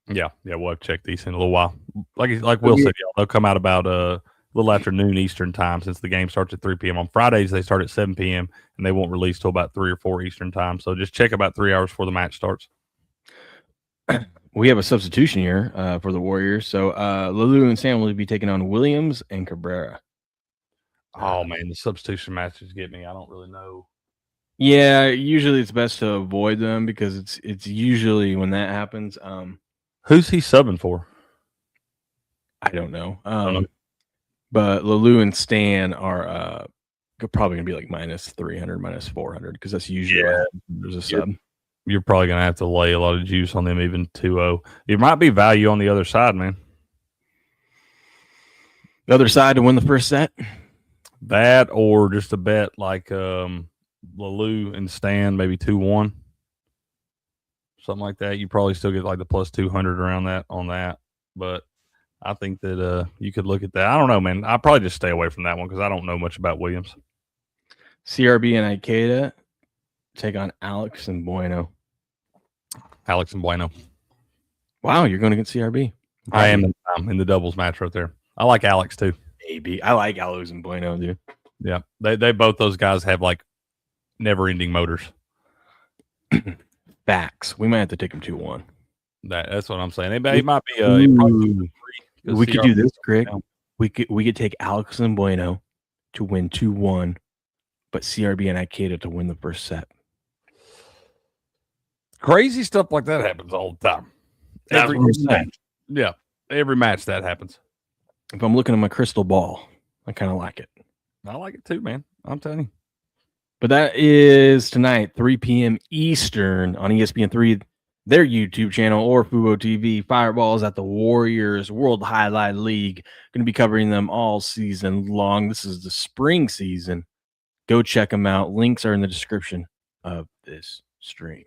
Yeah, we'll have to check these in a little while. Like Will said, they'll come out about a little after noon Eastern time since the game starts at 3 p.m. On Fridays, they start at 7 p.m., and they won't release till about 3 or 4 Eastern time. So just check about 3 hours before the match starts. We have a substitution here for the Warriors. So Lelou and Sam will be taking on Williams and Cabrera. Oh, man, the substitution matches get me. I don't really know. Yeah, usually it's best to avoid them because it's usually when that happens. Who's he subbing for? I don't know. But Lelou and Stan are probably going to be like minus 300, minus 400 because that's usually there's a sub. You're probably going to have to lay a lot of juice on them, even 2-0. It might be value on the other side, man. The other side to win the first set? That or just a bet like Lelou and Stan, maybe 2-1. Something like that. You probably still get like the plus 200 around that on that. But I think that you could look at that. I don't know, man. I'll probably just stay away from that one because I don't know much about Williams. CRB and Ikeda take on Alex and Bueno. Alex and Bueno. Wow, you're going to get CRB. I am in the doubles match right there. I like Alex too. Maybe. I like Alex and Bueno, dude. Yeah, they both those guys have like never-ending motors. Facts. We might have to take him 2-1. That's what I'm saying. It might be it probably be 3. We could do this, Greg. We could take Alex and Bueno to win 2-1, but CRB and Ikeda to win the first set. Crazy stuff like that happens all the time. Every match. Yeah, every match that happens. If I'm looking at my crystal ball, I kind of like it. I like it too, man. I'm telling you. But that is tonight, 3 p.m. Eastern on ESPN3, their YouTube channel, or FUBO TV. Fireballs at the Warriors World Highlight League. Going to be covering them all season long. This is the spring season. Go check them out. Links are in the description of this stream.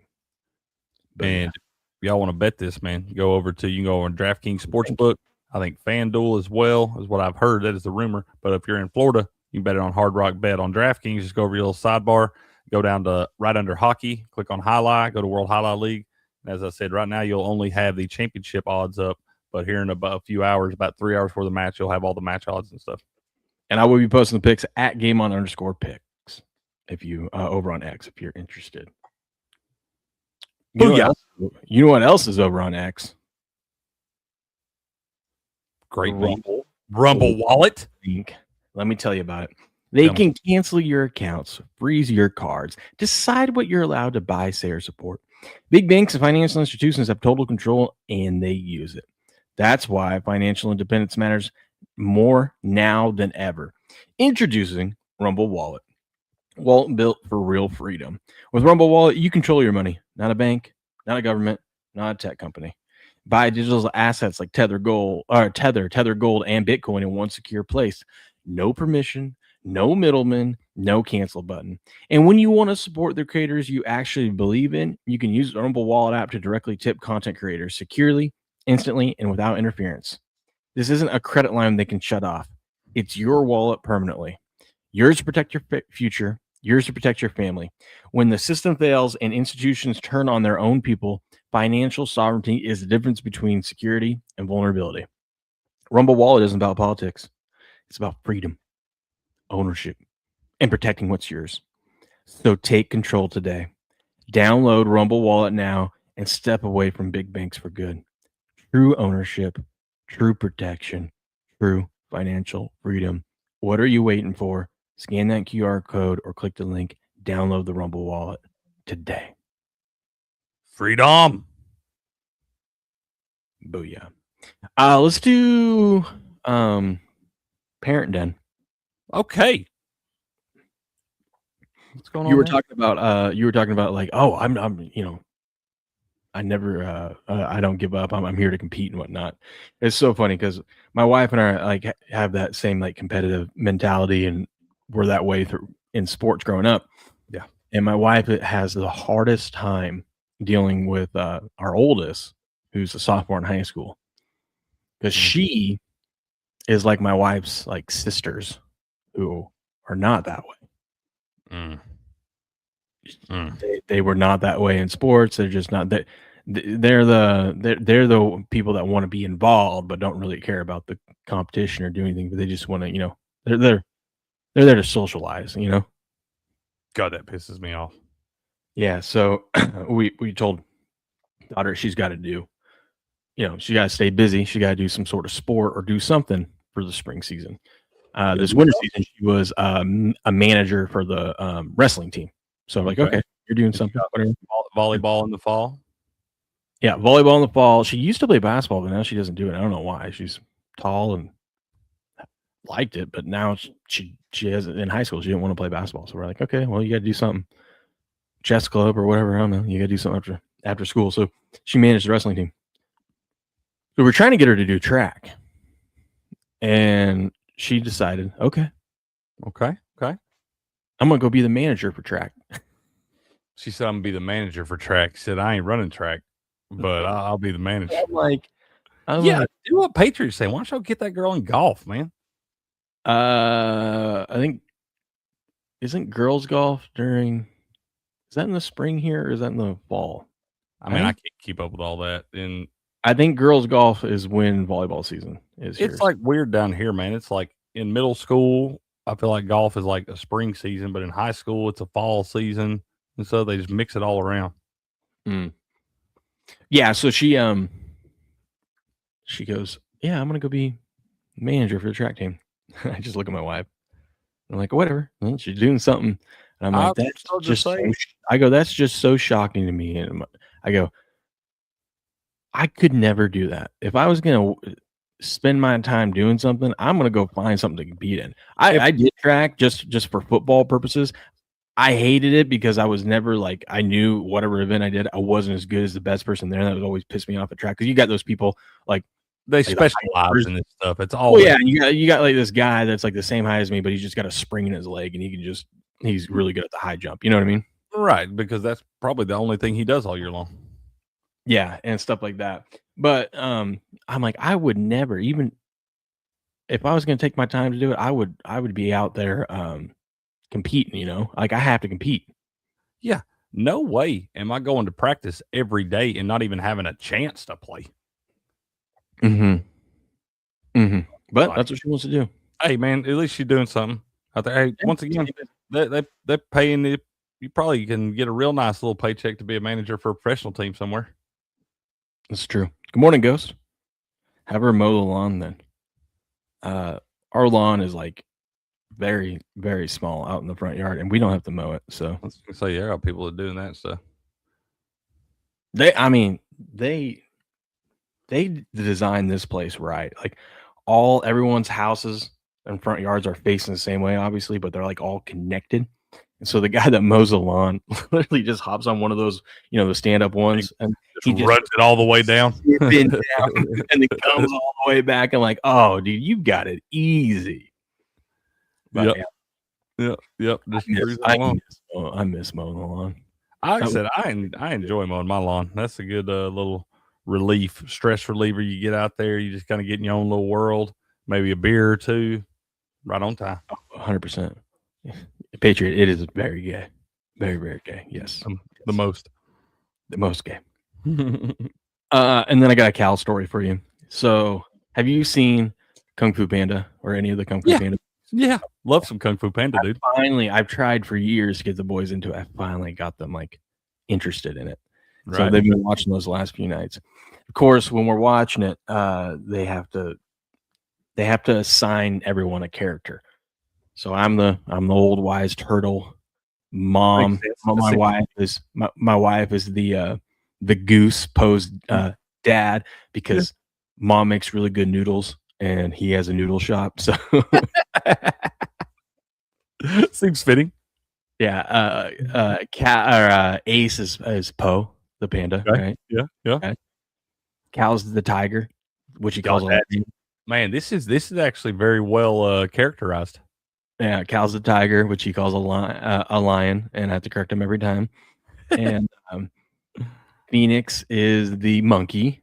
But and if y'all want to bet this, man, you can go over on DraftKings Sportsbook. I think FanDuel as well is what I've heard. That is the rumor. But if you're in Florida, you can bet it on Hard Rock Bet on DraftKings. Just go over your little sidebar, go down to right under hockey, click on Highlight, go to World Highlight League. And as I said, right now you'll only have the championship odds up, but here in about a few hours, about 3 hours before the match, you'll have all the match odds and stuff. And I will be posting the picks at GameOn_picks if you over on X if you're interested. You know what else is over on X? Great Rumble Wallet. Let me tell you about it. They can cancel your accounts, freeze your cards, decide what you're allowed to buy, say, or support. Big banks and financial institutions have total control, and they use it. That's why financial independence matters more now than ever. Introducing Rumble Wallet. Wallet built for real freedom. With Rumble Wallet, you control your money, not a bank, not a government, not a tech company. Buy digital assets like Tether Gold, and Bitcoin in one secure place. No permission, no middleman, no cancel button. And when you want to support the creators you actually believe in, you can use the Rumble Wallet app to directly tip content creators securely, instantly, and without interference. This isn't a credit line they can shut off. It's your wallet permanently. Yours to protect your future, yours to protect your family. When the system fails and institutions turn on their own people, financial sovereignty is the difference between security and vulnerability. Rumble Wallet isn't about politics. It's about freedom, ownership, and protecting what's yours. So take control today. Download Rumble Wallet now and step away from big banks for good. True ownership, true protection, true financial freedom. What are you waiting for? Scan that QR code or click the link. Download the Rumble Wallet today. Freedom. Booyah. Let's do Parent Den. Okay. What's going on? You were talking about like, oh, I'm I never I don't give up. I'm here to compete and whatnot. It's so funny because my wife and I like have that same like competitive mentality, and we're that way through in sports growing up. Yeah. And my wife has the hardest time dealing with our oldest, who's a sophomore in high school, because she is like my wife's like sisters who are not that way. They were not that way in sports. They're just not that. They're the people that want to be involved but don't really care about the competition or do anything. But they just want to, they're there to socialize. God, that pisses me off. Yeah. So we told daughter she's got to do, she got to stay busy. She got to do some sort of sport or do something for the spring season. This winter season, she was a manager for the wrestling team. So I'm like, okay, you're doing something. Volleyball in the fall. Yeah, volleyball in the fall. She used to play basketball, but now she doesn't do it. I don't know why. She's tall and liked it, but now she has in high school. She didn't want to play basketball. So we're like, okay, well, you got to do something. Chess club or whatever. I don't know. You got to do something after school. So she managed the wrestling team. So we're trying to get her to do track, and she decided, okay, I'm gonna go be the manager for track. She said, I'm gonna be the manager for track. She said, I ain't running track, but I'll be the manager. I'm like, do what Patriots say. Why don't y'all get that girl in golf, man? I think isn't girls golf is that in the spring here or is that in the fall? I mean, I can't keep up with all that. And I think girls golf is when volleyball season is. It's like weird down here, man. It's like in middle school I feel like golf is like a spring season, but in high school it's a fall season, and so they just mix it all around. Yeah, so she goes, yeah, I'm gonna go be manager for the track team. I just look at my wife. I'm like, whatever. Well, she's doing something. And I'm like, that's just so I go, that's just so shocking to me. And I go, I could never do that. If I was gonna spend my time doing something, I'm gonna go find something to compete in. I did track just for football purposes. I hated it because I was never like, I knew whatever event I did, I wasn't as good as the best person there. That would always piss me off at track because you got those people like they specialize in this stuff. It's all yeah. You got like this guy that's like the same height as me, but he's just got a spring in his leg and he's really good at the high jump. You know what I mean? Right, because that's probably the only thing he does all year long. Yeah, and stuff like that. But I'm like, I would never, even if I was going to take my time to do it, I would be out there competing. You know, like I have to compete. Yeah, no way am I going to practice every day and not even having a chance to play. But that's what she wants to do. Hey, man, at least she's doing something out there. Hey, once again, they're paying it. You probably can get a real nice little paycheck to be a manager for a professional team somewhere. That's true. Good morning, Ghost. Have her mow the lawn then. Our lawn is like very, very small out in the front yard, and we don't have to mow it. So I was gonna say, yeah, I got people that are doing that stuff. They designed this place right. Like everyone's houses and front yards are facing the same way, obviously, but they're like all connected. And so the guy that mows the lawn literally just hops on one of those, the stand-up ones, and he just runs it all the way down, down and then comes all the way back. And like, oh, dude, you got it easy. But yep. I miss mowing the lawn. Like I said, I enjoy mowing my lawn. That's a good little stress reliever. You get out there, you just kind of get in your own little world, maybe a beer or two, right on time. 100%. Patriot, it is very gay. Very, very gay. Yes. The most gay. And then I got a Cal story for you. So have you seen Kung Fu Panda or any of the Kung Fu Panda? Yeah. Love some Kung Fu Panda, dude. I've tried for years to get the boys into it. I finally got them like interested in it. Right. So they've been watching those last few nights. Of course, when we're watching it, they have to assign everyone a character. So I'm the old wise turtle. Mom, my wife is the goose posed dad because mom makes really good noodles and he has a noodle shop. So seems fitting. Yeah. Ace is Poe, the panda, right? Yeah. Okay. Cal's the tiger, which he calls a man. This is actually very well characterized. Yeah, Cal's the tiger, which he calls a lion, and I have to correct him every time. And Phoenix is the monkey.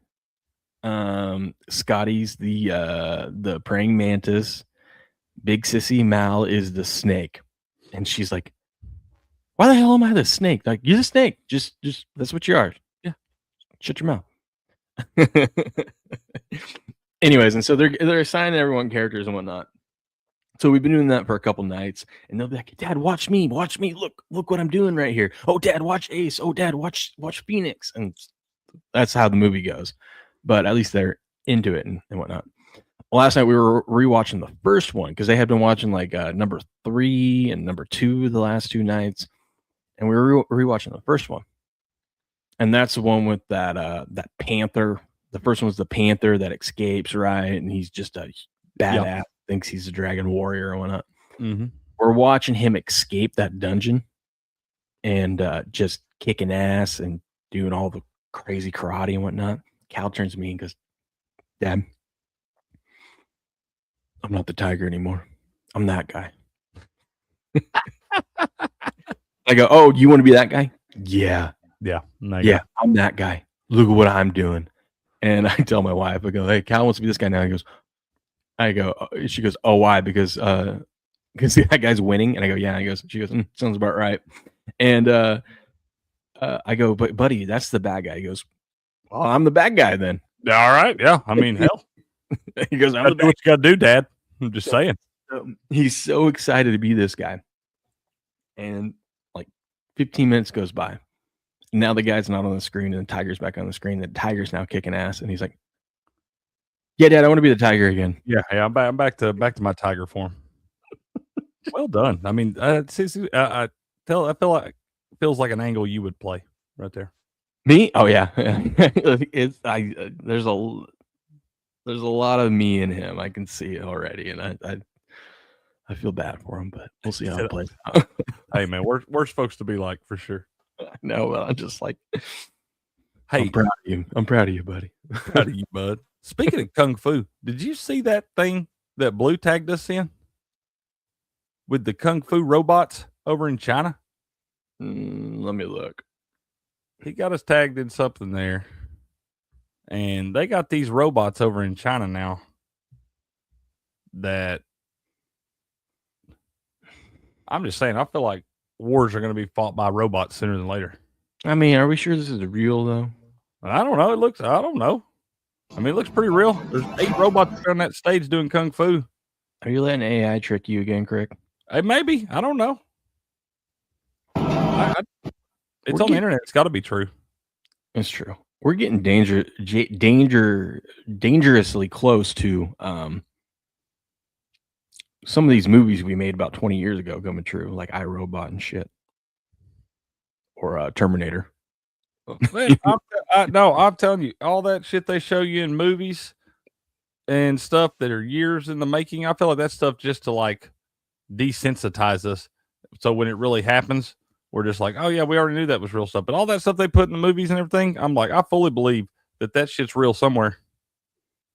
Scotty's the praying mantis. Big sissy Mal is the snake, and she's like, "Why the hell am I the snake? Like, you're the snake. Just that's what you are. Yeah, shut your mouth." Anyways, and so they're assigning everyone characters and whatnot. So we've been doing that for a couple nights, and they'll be like, "Dad, watch me, look what I'm doing right here. Oh, Dad, watch Ace. Oh, Dad, watch Phoenix." And that's how the movie goes. But at least they're into it and whatnot. Well, last night we were rewatching the first one because they had been watching like number 3 and number 2 the last 2 nights, and we were rewatching the first one. And that's the one with that panther. The first one was the panther that escapes, right? And he's just a badass. Thinks he's a dragon warrior or whatnot. Mm-hmm. We're watching him escape that dungeon and just kicking ass and doing all the crazy karate and whatnot. Cal turns to me and goes, "Dad, I'm not the tiger anymore. I'm that guy." I go, "Oh, you want to be that guy?" Yeah. I'm that guy. Look at what I'm doing. And I tell my wife, I go, "Hey, Cal wants to be this guy now." She goes, "Oh, why? Because that guy's winning." And I go, "Yeah." She goes, "Sounds about right." And I go, "But buddy, that's the bad guy." He goes, "Well, I'm the bad guy then." All right. Yeah. I mean, hell. He goes, "I'm do what you got to do, Dad. I'm just saying." He's so excited to be this guy. And like 15 minutes goes by. Now the guy's not on the screen and the tiger's back on the screen. The tiger's now kicking ass. And he's like, yeah, Dad, I want to be the tiger again. Yeah, hey, I'm back to my tiger form. Well done. I mean, I feel like it feels like an angle you would play right there. Me? Oh yeah. There's a lot of me in him. I can see it already, and I feel bad for him, but we'll see how it plays out. Hey man, worse folks to be like for sure. No, but I'm just like, hey, I'm proud of you. I'm proud of you, buddy. Proud of you, bud. Speaking of kung fu, did you see that thing that Blue tagged us in with the kung fu robots over in China? Let me look. He got us tagged in something there, and they got these robots over in China now that I'm just saying, I feel like wars are going to be fought by robots sooner than later. I mean, are we sure this is real though? I don't know. I don't know. I mean, it looks pretty real. There's 8 robots on that stage doing kung fu. Are you letting AI trick you again, Crick? Hey, maybe. I don't know. It's on the internet. It's got to be true. It's true. We're getting dangerously close to some of these movies we made about 20 years ago coming true, like iRobot and shit, or Terminator. Man, I'm telling you, all that shit they show you in movies and stuff that are years in the making, I feel like that stuff just to like desensitize us. So when it really happens, we're just like, oh yeah, we already knew that was real stuff. But all that stuff they put in the movies and everything, I'm like, I fully believe that shit's real somewhere.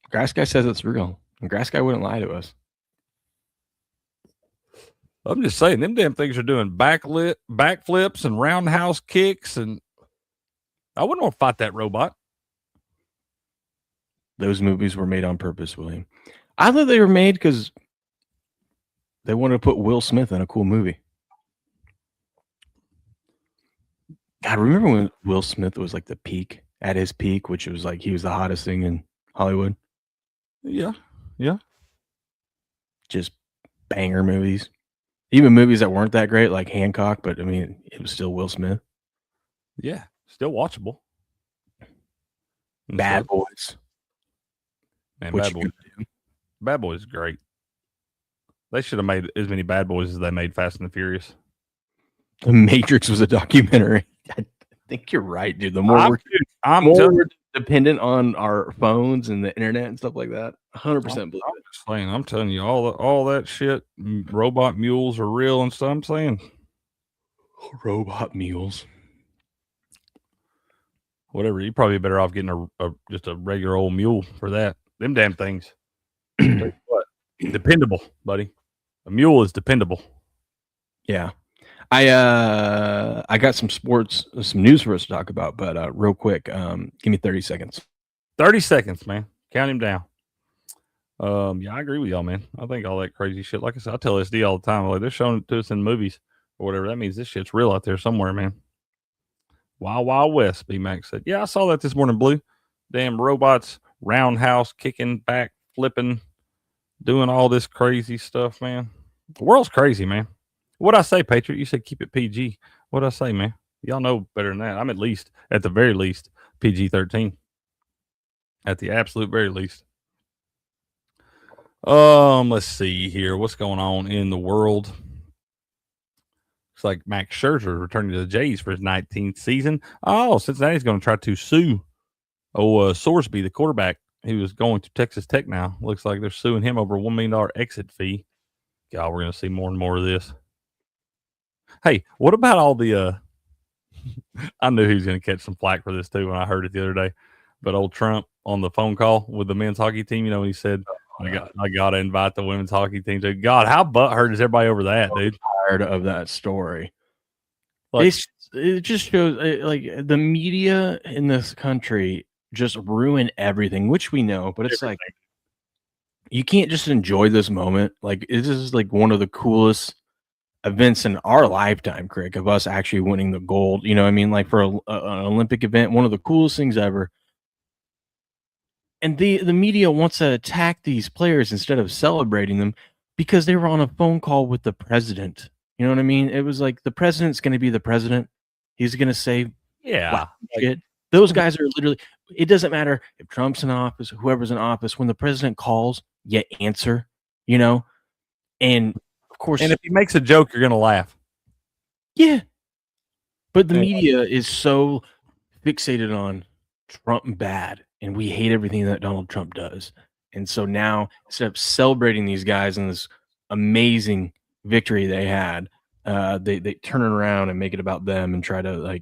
Grass Guy says it's real. And Grass Guy wouldn't lie to us. I'm just saying, them damn things are doing backflips and roundhouse kicks, and I wouldn't want to fight that robot. Those movies were made on purpose, William. I thought they were made because they wanted to put Will Smith in a cool movie. God, remember when Will Smith was like at his peak, which was like he was the hottest thing in Hollywood? Yeah. Just banger movies. Even movies that weren't that great, like Hancock, but I mean, it was still Will Smith. Yeah, still watchable. Bad Boys. Man, Bad Boys is great. They should have made as many Bad Boys as they made Fast and the Furious. The Matrix was a documentary. I think you're right, dude. The more we're dependent on our phones and the internet and stuff like that, 100% believe it. I'm telling you, all that shit, robot mules are real and stuff. I'm saying, robot mules. Whatever. You're probably better off getting just a regular old mule for that. Them damn things. What? Dependable, buddy. A mule is dependable. Yeah. I got some news for us to talk about, but real quick, give me 30 seconds. 30 seconds, man. Count him down. Yeah, I agree with y'all, man. I think all that crazy shit, like I said, I tell SD all the time, like they're showing it to us in movies or whatever. That means this shit's real out there somewhere, man. Wild, Wild West, B-Mac said. Yeah, I saw that this morning, Blue. Damn robots, roundhouse, kicking, back, flipping, doing all this crazy stuff, man. The world's crazy, man. What'd I say, Patriot? You said keep it PG. What'd I say, man? Y'all know better than that. I'm at the very least, PG-13. At the absolute very least. Let's see here. What's going on in the world? Looks like Max Scherzer returning to the Jays for his 19th season. Oh, Cincinnati's going to try to sue Sorsby, the quarterback, who is going to Texas Tech now. Looks like they're suing him over a $1 million exit fee. God, we're going to see more and more of this. Hey, what about all the I knew he was going to catch some flack for this too when I heard it the other day. But old Trump on the phone call with the men's hockey team, when he said, I got to invite the women's hockey team to. God, how butthurt is everybody over that, dude? Tired of that story. Like, it just shows like the media in this country just ruin everything, which we know, but it's like you can't just enjoy this moment. Like this is like one of the coolest events in our lifetime, Crick, of us actually winning the gold. You know what I mean? Like for an Olympic event, one of the coolest things ever. And the media wants to attack these players instead of celebrating them. Because they were on a phone call with the president. You know what I mean? It was like the president's going to be the president. He's going to say Yeah. shit. Those guys are literally. It doesn't matter if Trump's in office, whoever's in office. When the president calls, you answer. You know, and of course, And if he makes a joke, you're gonna laugh. yeah. But the Yeah. media is so fixated on Trump bad, and we hate everything that Donald Trump does. And so now, instead of celebrating these guys and this amazing victory they had, they turn it around and make it about them and try to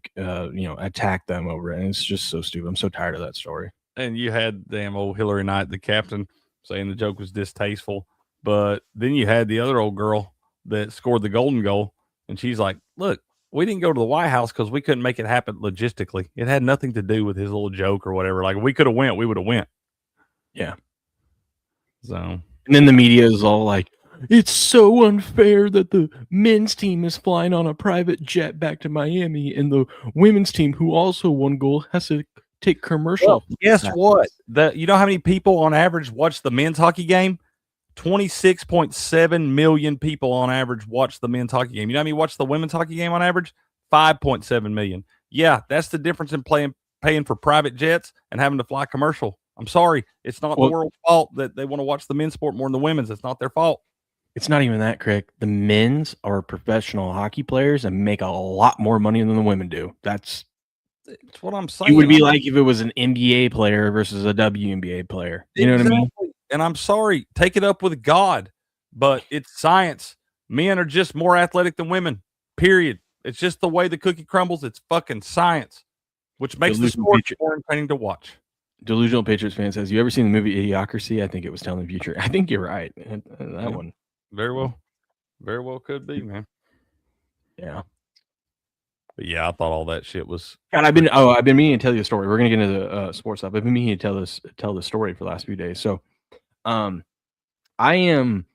attack them over it. And it's just so stupid. I'm so tired of that story. And you had damn old Hillary Knight, the captain, saying the joke was distasteful. But then you had the other old girl that scored the golden goal, and she's like, "Look, we didn't go to the White House because we couldn't make it happen logistically. It had nothing to do with his little joke or whatever. Like, if we could have went, we would have went." Yeah. So, and then the media is all like, "It's so unfair that the men's team is flying on a private jet back to Miami, and the women's team, who also won gold, has to take commercial." well, guess what? You know how many people on average watch the men's hockey game? 26.7 million people on average watch the men's hockey game. You know how many watch the women's hockey game on average? 5.7 million. Yeah, that's the difference in paying for private jets and having to fly commercial. I'm sorry. It's not the world's fault that they want to watch the men's sport more than the women's. It's not their fault. It's not even that, Craig. The men's are professional hockey players and make a lot more money than the women do. That's what I'm saying. It would be like if it was an NBA player versus a WNBA player. You know what I mean? And I'm sorry, take it up with God, but it's science. Men are just more athletic than women, period. It's just the way the cookie crumbles. It's fucking science, which makes the sport more entertaining to watch. Delusional Patriots fan says, "You ever seen the movie Idiocracy?" I think it was telling the future. I think you're right. That one. Very well could be, man. Yeah. But yeah, I thought all that shit was. God, I've been meaning to tell you a story. We're gonna get into the sports stuff. I've been meaning to tell this story for the last few days. So, I am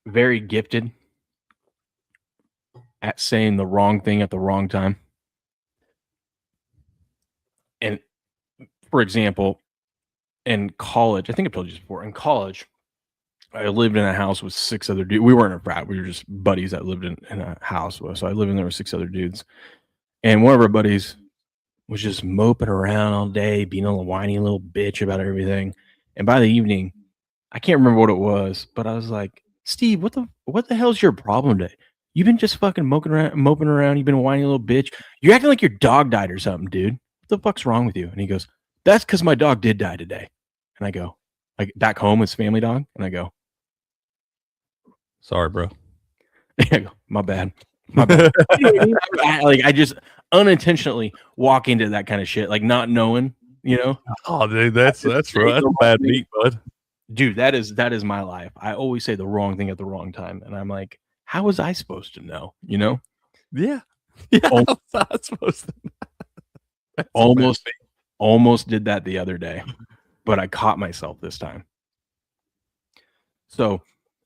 very gifted at saying the wrong thing at the wrong time. And for example, in college, I think I've told you this before. In college, I lived in a house with 6 other dudes. We weren't a frat. We were just buddies that lived in a house. So I lived in there with 6 other dudes. And one of our buddies was just moping around all day, being a whiny little bitch about everything. And by the evening, I can't remember what it was, but I was like, "Steve, what the hell's your problem today? You've been just fucking moping around. You've been a whiny little bitch. You're acting like your dog died or something, dude. What the fuck's wrong with you?" And he goes, "That's because my dog did die today." And I go, like, back home, it's family dog. And I go, "Sorry, bro." I go, my bad. You know what I mean? Like, I just unintentionally walk into that kind of shit, like not knowing, you know. Oh, dude, that's right. That's a bad beat, bud. Dude, that is my life. I always say the wrong thing at the wrong time, and I'm like, how was I supposed to know? You know? Yeah. How was I supposed to? Almost did that the other day, but I caught myself this time. So,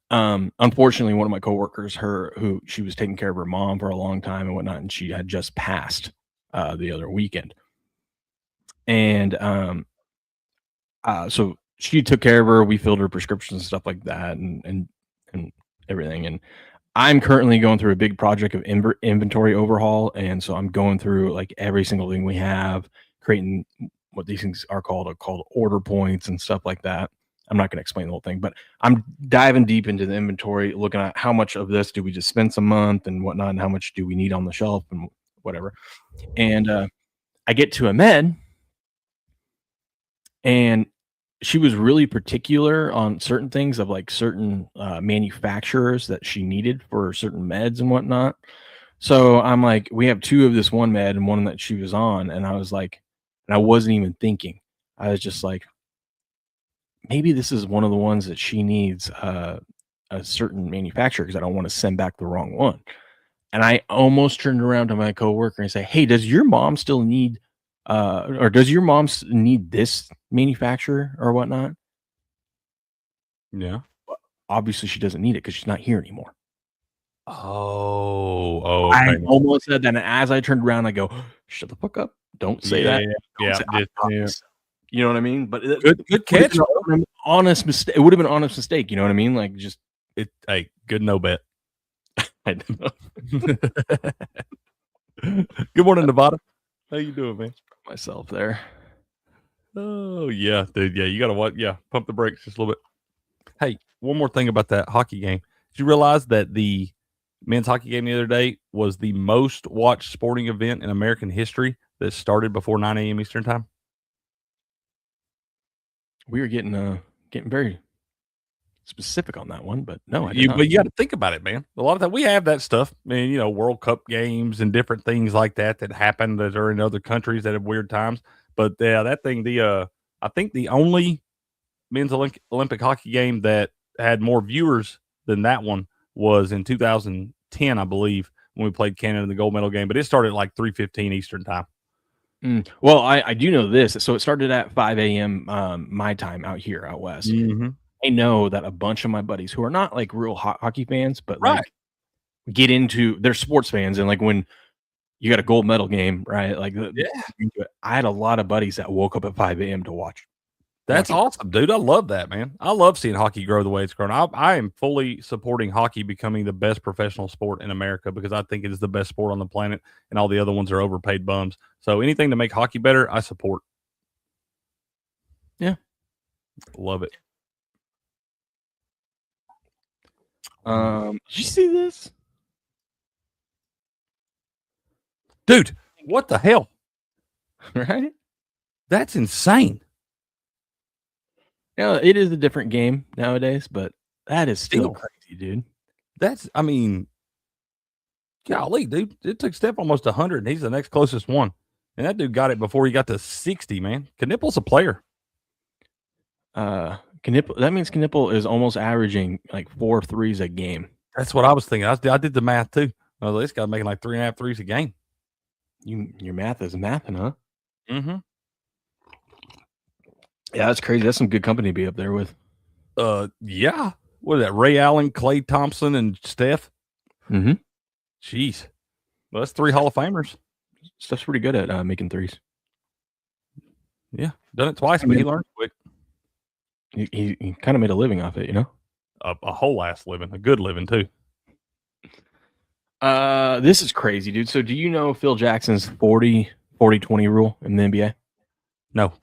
unfortunately, one of my coworkers, who she was taking care of her mom for a long time and whatnot, and she had just passed the other weekend, and so she took care of her. We filled her prescriptions and stuff like that, and everything. And I'm currently going through a big project of inventory overhaul, and so I'm going through like every single thing we have, creating what these things are called order points and stuff like that. I'm not going to explain the whole thing, but I'm diving deep into the inventory, looking at how much of this do we just spend some month and whatnot, and how much do we need on the shelf and whatever. And I get to a med, and she was really particular on certain things of like certain manufacturers that she needed for certain meds and whatnot. So I'm like, we have 2 of this one med and one that she was on. And I was like, and I wasn't even thinking. I was just like, maybe this is one of the ones that she needs a certain manufacturer, because I don't want to send back the wrong one. And I almost turned around to my coworker and say, "Hey, does your mom still need or does your mom need this manufacturer or whatnot?" Yeah. Obviously, she doesn't need it because she's not here anymore. Oh, okay. I almost said that, and as I turned around, I go, "Shut the fuck up! Don't say that." Yeah. You know what I mean? But good catch. Honest mistake. It would have been an honest mistake. You know what I mean? Like, just Hey, good no bet. I don't know Good morning, Nevada. How you doing, man? myself there. Oh yeah, dude. Yeah, you gotta what? Yeah, pump the brakes just a little bit. Hey, one more thing about that hockey game. Did you realize that the men's hockey game the other day was the most watched sporting event in American history that started before 9 a.m. Eastern time? We were getting very specific on that one, but no, I did not. But you got to think about it, man. A lot of time we have that stuff. I mean, World Cup games and different things like that happen that are in other countries that have weird times. But yeah, that thing, I think the only men's Olympic hockey game that had more viewers than that one was in 2010, I believe, when we played Canada in the gold medal game. But it started at like 3:15 Eastern time. Well, I do know this. So it started at 5 a.m. My time out here out west. Mm-hmm. I know that a bunch of my buddies who are not like real hockey fans, but Right. like get into they're sports fans, and like when you got a gold medal game, right? Like I had a lot of buddies that woke up at 5 a.m. to watch. That's awesome, dude. I love that, man. I love seeing hockey grow the way it's grown. I am fully supporting hockey becoming the best professional sport in America because I think it is the best sport on the planet, and all the other ones are overpaid bums. So anything to make hockey better, I support. Yeah. Love it. Did you see this? Dude, what the hell? Right? That's insane. Yeah, it is a different game nowadays, but that is still Still. crazy, dude. I mean, golly, dude. It took Steph almost 100, and he's the next closest one. And that dude got it before he got to 60, man. Knippel's a player. Knipple, that means Knipple is almost averaging like 4 threes a game. That's what I was thinking. I did the math, too. I was like, this guy's making like 3.5 threes a game. Your math is mathing, huh? Mm-hmm. Yeah, that's crazy. That's some good company to be up there with. Yeah. What is that? Ray Allen, Klay Thompson, and Steph? Mm-hmm. Jeez. Well, that's 3 Hall of Famers. Steph's pretty good at making threes. Yeah. Done it twice, but he learned quick. He kind of made a living off it, you know? A whole ass living. A good living, too. This is crazy, dude. So do you know Phil Jackson's 40-20 rule in the NBA? No.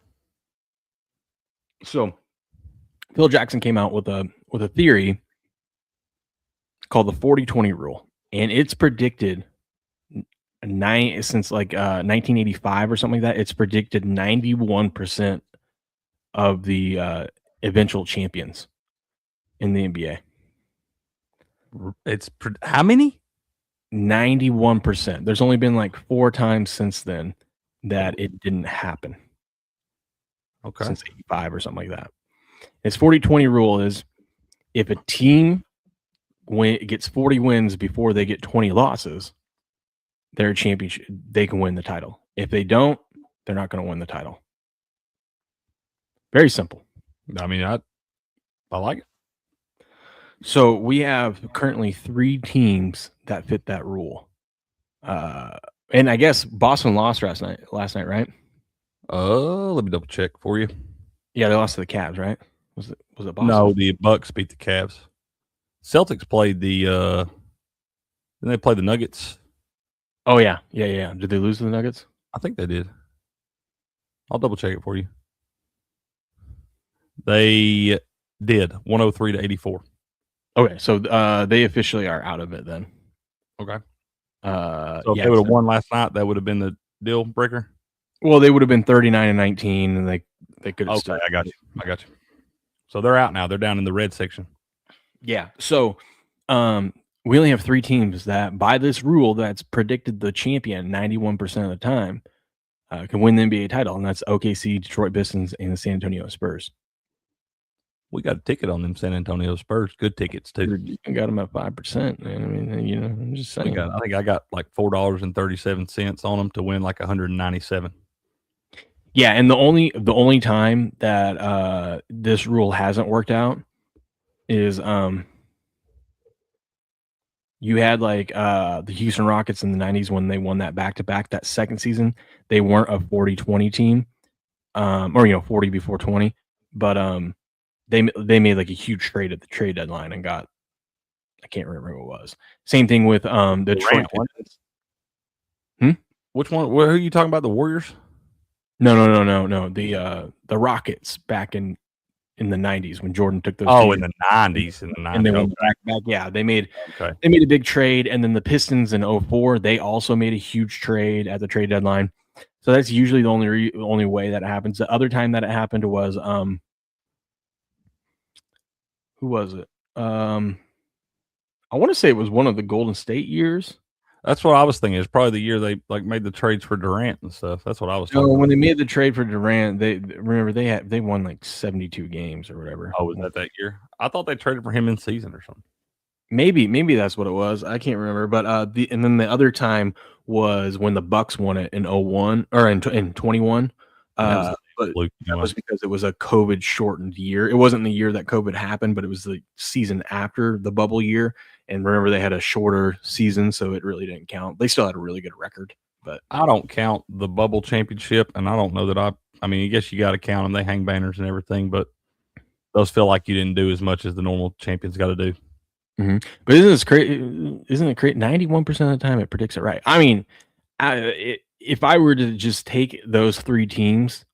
So Phil Jackson came out with a theory called the 40-20 rule, and it's predicted since like 1985 or something like that. It's predicted 91% of the eventual champions in the NBA. It's how many? 91%. There's only been like 4 times since then that it didn't happen. Okay. Since 85 or something like that. Its 40-20 rule is if a team gets 40 wins before they get 20 losses, they're a championship. They can win the title. If they don't, they're not going to win the title. Very simple. I mean, I like it. So we have currently 3 teams that fit that rule. And I guess Boston lost last night, right? Let me double check for you. Yeah, they lost to the Cavs, right? Was it Boston? No, the Bucks beat the Cavs. Celtics played then they played the Nuggets. Oh yeah. Did they lose to the Nuggets? I think they did. I'll double check it for you. They did 103-84. Okay, so they officially are out of it then. Okay. So if yeah, they would have won last night, that would have been the deal breaker. Well, they would have been 39-19, and they could have. Okay, I got you. So they're out now. They're down in the red section. Yeah. So, we only have 3 teams that, by this rule, that's predicted the champion 91% of the time, can win the NBA title, and that's OKC, Detroit Pistons, and the San Antonio Spurs. We got a ticket on them San Antonio Spurs. Good tickets too. I got them at 5%. Man. I mean, I'm just saying. I think I got like $4.37 on them to win like 197. Yeah, and the only time that this rule hasn't worked out is you had like the Houston Rockets in the 90s when they won that back-to-back that second season. They weren't a 40-20 team, or 40 before 20, but they made like a huge trade at the trade deadline and got I can't remember who it was. Same thing with the Detroit Pistons. Which one? Who are you talking about? The Warriors? No. The Rockets back in the 90s when Jordan took those. Oh, in the 90s. And they went back. Yeah, they made a big trade, and then the Pistons in 2004, they also made a huge trade at the trade deadline. So that's usually the only way that happens. The other time that it happened was who was it? I want to say it was one of the Golden State years. That's what I was thinking. It's probably the year they made the trades for Durant and stuff. That's what I was talking about. When they made the trade for Durant, they won like 72 games or whatever. Oh, was that year? I thought they traded for him in season or something. Maybe that's what it was. I can't remember. But and then the other time was when the Bucks won it in 2001 or in 21. But that was because it was a COVID shortened year. It wasn't the year that COVID happened, but it was the season after the bubble year. And remember, they had a shorter season, so it really didn't count. They still had a really good record, but I don't count the bubble championship, and I don't know that I mean, I guess you got to count them. They hang banners and everything, but those feel like you didn't do as much as the normal champions got to do. Mm-hmm. But isn't it great? 91% of the time, it predicts it right. I mean, if I were to just take those three teams,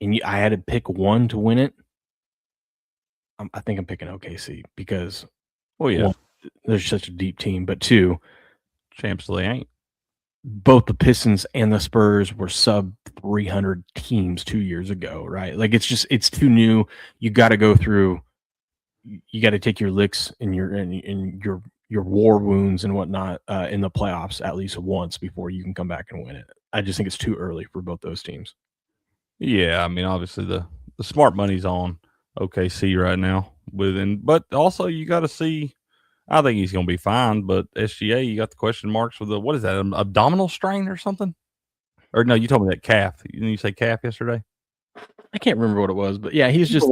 and I had to pick one to win it, I think I'm picking OKC because, one, they're such a deep team, but two, champs they ain't. Both the Pistons and the Spurs were sub 300 teams 2 years ago, right? Like it's too new. You got to go through. You got to take your licks and your war wounds and whatnot in the playoffs at least once before you can come back and win it. I just think it's too early for both those teams. Yeah, I mean, obviously the smart money's on OKC right now, but also you got to see. I think he's going to be fine, but SGA, you got the question marks with what is that, an abdominal strain or something? Or no, you told me that calf. Didn't you say calf yesterday? I can't remember what it was, but yeah, he's just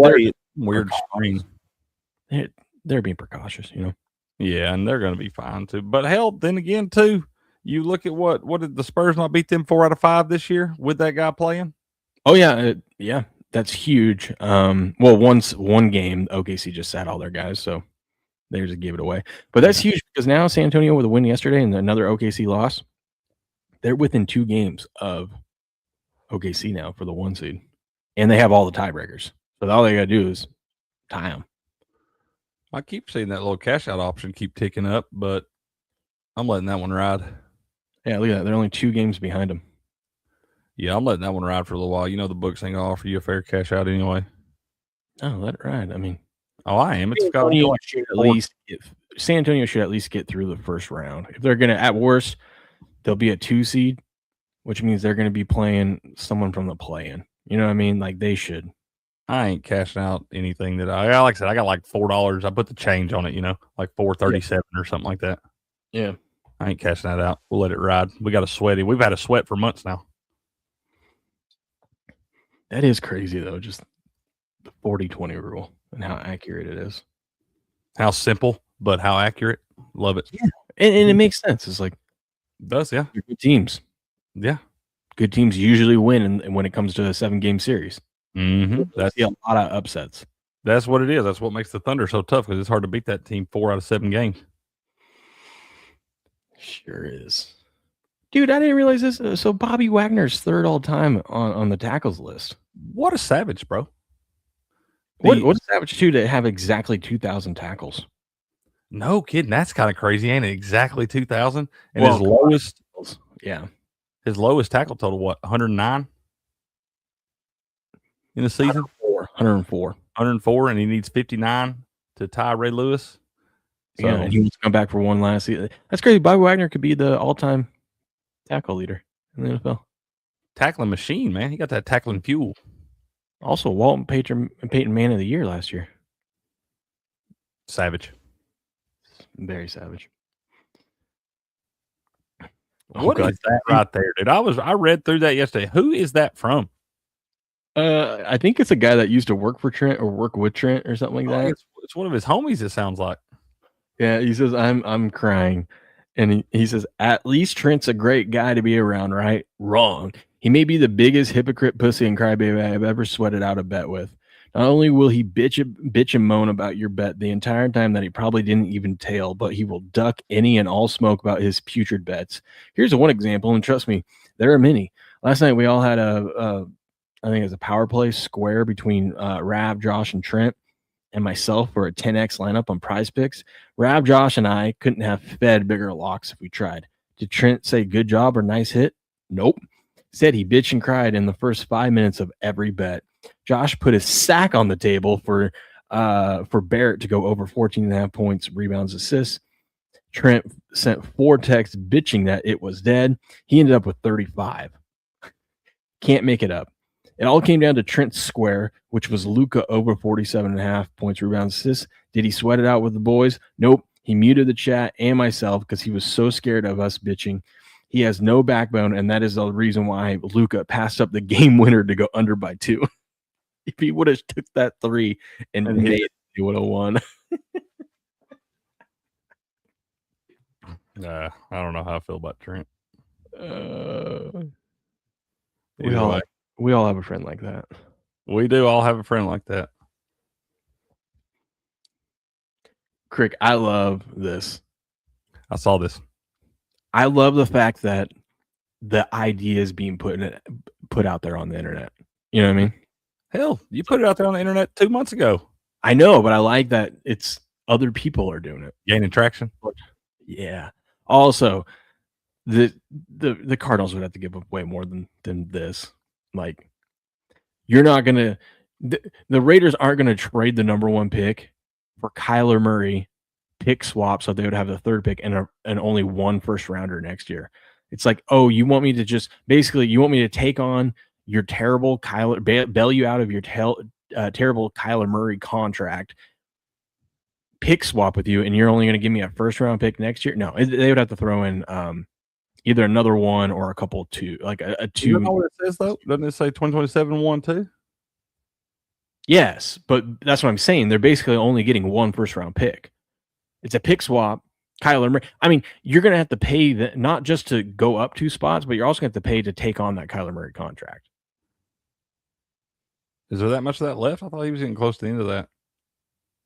weird strain. They're being precautious, you know. Yeah, and they're going to be fine too. But hell, then again, too, you look at what did the Spurs not beat them 4 out of 5 this year with that guy playing? Oh yeah, that's huge. Well, one game, OKC just sat all their guys, so they just gave it away. But that's huge because now San Antonio with a win yesterday and another OKC loss, they're within 2 games of OKC now for the 1 seed, and they have all the tiebreakers. So all they got to do is tie them. I keep seeing that little cash out option keep ticking up, but I'm letting that one ride. Yeah, look at that. They're only 2 games behind them. Yeah, I'm letting that one ride for a little while. You know the books ain't gonna offer you a fair cash out anyway. Oh, let it ride. I mean, I am. It's got San Antonio should at least get through the first round. If they're gonna, at worst, they'll be a 2 seed, which means they're gonna be playing someone from the play-in. You know what I mean? Like they should. I ain't cashing out anything that like I said. I got like $4. I put the change on it. You know, like $4.37 or something like that. Yeah, I ain't cashing that out. We'll let it ride. We got a sweaty. We've had a sweat for months now. That is crazy though. Just the 40-20 rule and how accurate it is. How simple, but how accurate. Love it. Yeah, and it makes sense. It's like it does. Yeah, good teams. Yeah, good teams usually win, and when it comes to a 7-game series. Mm-hmm. That's a lot of upsets. That's what it is. That's what makes the Thunder so tough because it's hard to beat that team 4 out of 7 games. Sure is. Dude, I didn't realize this. So Bobby Wagner's 3rd all time on the tackles list. What a savage, bro. What a savage, too, to have exactly 2,000 tackles. No kidding. That's kind of crazy, ain't it? Exactly 2,000. And his lowest, his lowest tackle total, what, 109 in the season? 104, and he needs 59 to tie Ray Lewis. So, yeah, and he wants to come back for one last season. That's crazy. Bobby Wagner could be the all-time tackle leader in the NFL. Tackling machine, man. He got that tackling fuel. Also, Walton Payton Man of the Year last year. Savage. Very savage. What is that right there, dude? I read through that yesterday. Who is that from? I think it's a guy that used to work for Trent or work with Trent or something like that. It's one of his homies, it sounds like. Yeah, he says, I'm crying. And he says, at least Trent's a great guy to be around, right? Wrong. He may be the biggest hypocrite pussy and crybaby I've ever sweated out a bet with. Not only will he bitch and moan about your bet the entire time that he probably didn't even tail, but he will duck any and all smoke about his putrid bets. Here's one example, and trust me, there are many. Last night we all had I think it was a power play square between Rav, Josh, and Trent and myself for a 10x lineup on Prize Picks. Rav, Josh, and I couldn't have fed bigger locks if we tried. Did Trent say good job or nice hit? Nope. Said he bitched and cried in the first 5 minutes of every bet. Josh put his sack on the table for Barrett to go over 14.5 points, rebounds, assists. Trent sent 4 texts bitching that it was dead. He ended up with 35. Can't make it up. It all came down to Trent's square, which was Luka over 47.5 points, rebounds, assists. Did he sweat it out with the boys? Nope. He muted the chat and myself because he was so scared of us bitching. He has no backbone, and that is the reason why Luka passed up the game winner to go under by 2. If he would have took that 3 and made it, he would have won. I don't know how I feel about Trent. We all have a friend like that. We do all have a friend like that. Crick, I love this. I saw this. I love the fact that the idea is being put out there on the internet. You know what I mean? Hell, you put it out there on the internet 2 months ago. I know, but I like that it's other people are doing it. Gaining traction. Yeah. Also, the Cardinals would have to give up way more than this. Like, you're not gonna the Raiders aren't gonna trade the number 1 pick for Kyler Murray pick swap, so they would have the 3rd pick and only 1 first rounder next year. It's like, oh, you want me to just basically you want me to take on your terrible bail you out of your terrible Kyler Murray contract, pick swap with you, and you're only going to give me a first round pick next year? No, they would have to throw in either another 1 or a couple 2, like a 2. You know what it says though? Doesn't it say 2027 1 too? Yes, but that's what I'm saying. They're basically only getting 1 first round pick. It's a pick swap. Kyler Murray. I mean, you're going to have to pay not just to go up 2 spots, but you're also going to have to pay to take on that Kyler Murray contract. Is there that much of that left? I thought he was getting close to the end of that.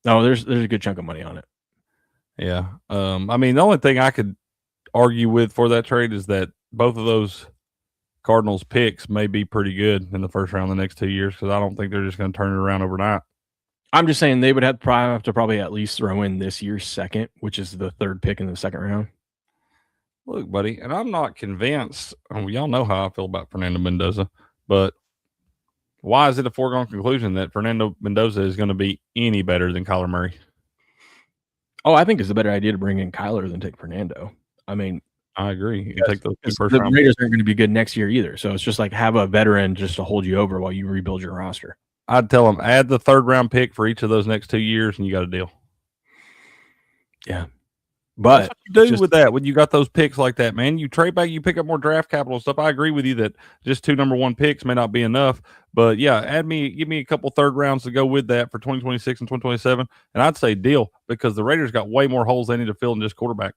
No, there's a good chunk of money on it. Yeah. I mean, the only thing I could argue with for that trade is that both of those Cardinals picks may be pretty good in the first round the next 2 years, because I don't think they're just going to turn it around overnight. I'm just saying they would have to probably at least throw in this year's 2nd, which is the 3rd pick in the 2nd round. Look, buddy, and I'm not convinced. Y'all know how I feel about Fernando Mendoza, but why is it a foregone conclusion that Fernando Mendoza is going to be any better than Kyler Murray? Oh, I think it's a better idea to bring in Kyler than take Fernando. I mean, I agree. You take those first the round Raiders aren't going to be good next year either. So it's just like have a veteran just to hold you over while you rebuild your roster. I'd tell them add the 3rd round pick for each of those next 2 years, and you got a deal. Yeah, but that's what you do with that when you got those picks like that, man. You trade back, you pick up more draft capital stuff. I agree with you that just 2 number 1 picks may not be enough, but yeah, give me a couple 3rd rounds to go with that for 2026 and 2027, and I'd say deal, because the Raiders got way more holes they need to fill than just quarterback.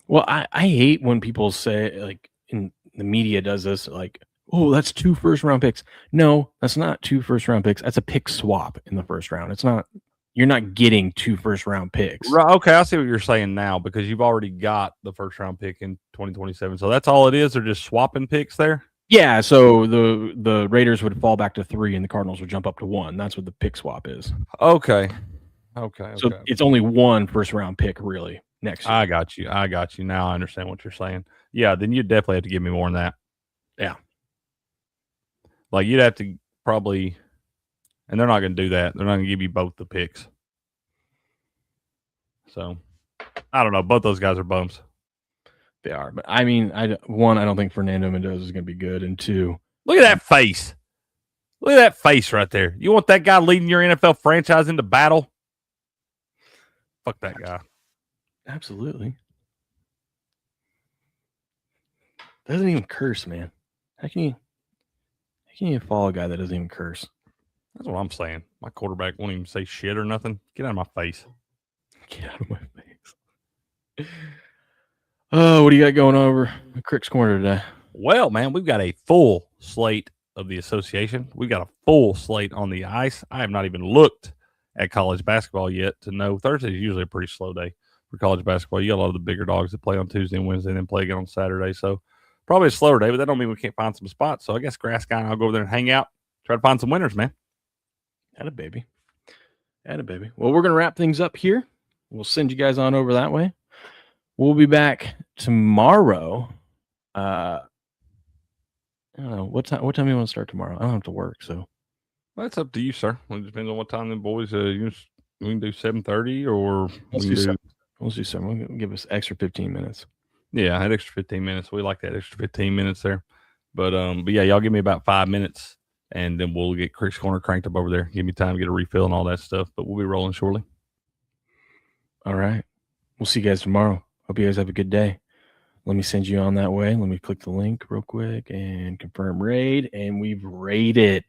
Well, I hate when people say, like, in the media does this, like, oh, that's 2 first round picks. No, that's not 2 first round picks. That's a pick swap in the first round. It's not. You're not getting 2 first round picks. Right, okay, I see what you're saying now, because you've already got the first round pick in 2027. So that's all it is. They're just swapping picks there. Yeah, so the Raiders would fall back to 3 and the Cardinals would jump up to 1. That's what the pick swap is. Okay. So it's only 1 first round pick really next year. I got you. Now I understand what you're saying. Yeah, then you definitely have to give me more than that. Yeah. Like you'd have to probably, and they're not going to do that. They're not going to give you both the picks. So, I don't know. Both those guys are bums. They are. But I mean, I don't think Fernando Mendoza is going to be good. And 2, look at that face. Look at that face right there. You want that guy leading your NFL franchise into battle? Fuck that guy. Absolutely. Doesn't even curse, man. How can you follow a guy that doesn't even curse? That's what I'm saying. My quarterback won't even say shit or nothing. Get out of my face. Get out of my face. Oh, what do you got going over Crick's Corner today? Well, man, we've got a full slate of the association. We've got a full slate on the ice. I have not even looked at college basketball yet to know. Thursday is usually a pretty slow day for college basketball. You got a lot of the bigger dogs that play on Tuesday and Wednesday and then play again on Saturday. So probably a slower day, but that don't mean we can't find some spots. So I guess Grass Guy and I'll go over there and hang out, try to find some winners, man. Atta baby. Well, we're going to wrap things up here. We'll send you guys on over that way. We'll be back tomorrow. I don't know what time you want to start tomorrow. I don't have to work, so Well, that's up to you, sir. It depends on what time the boys. We can do 7:30 or let's do 7. Let's do 7. We'll give us extra 15 minutes. Yeah, I had extra 15 minutes. We like that extra 15 minutes there. But yeah, y'all give me about 5 minutes, and then we'll get Chris Corner cranked up over there. Give me time to get a refill and all that stuff. But we'll be rolling shortly. All right. We'll see you guys tomorrow. Hope you guys have a good day. Let me send you on that way. Let me click the link real quick and confirm raid. And we've raided.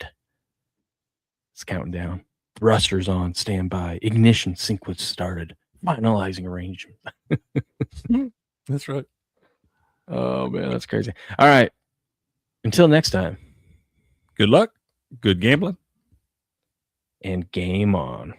It's counting down. Thrusters on standby. Ignition sequence started. Finalizing arrangement. That's right. Oh, man, that's crazy. All right. Until next time. Good luck. Good gambling. And game on.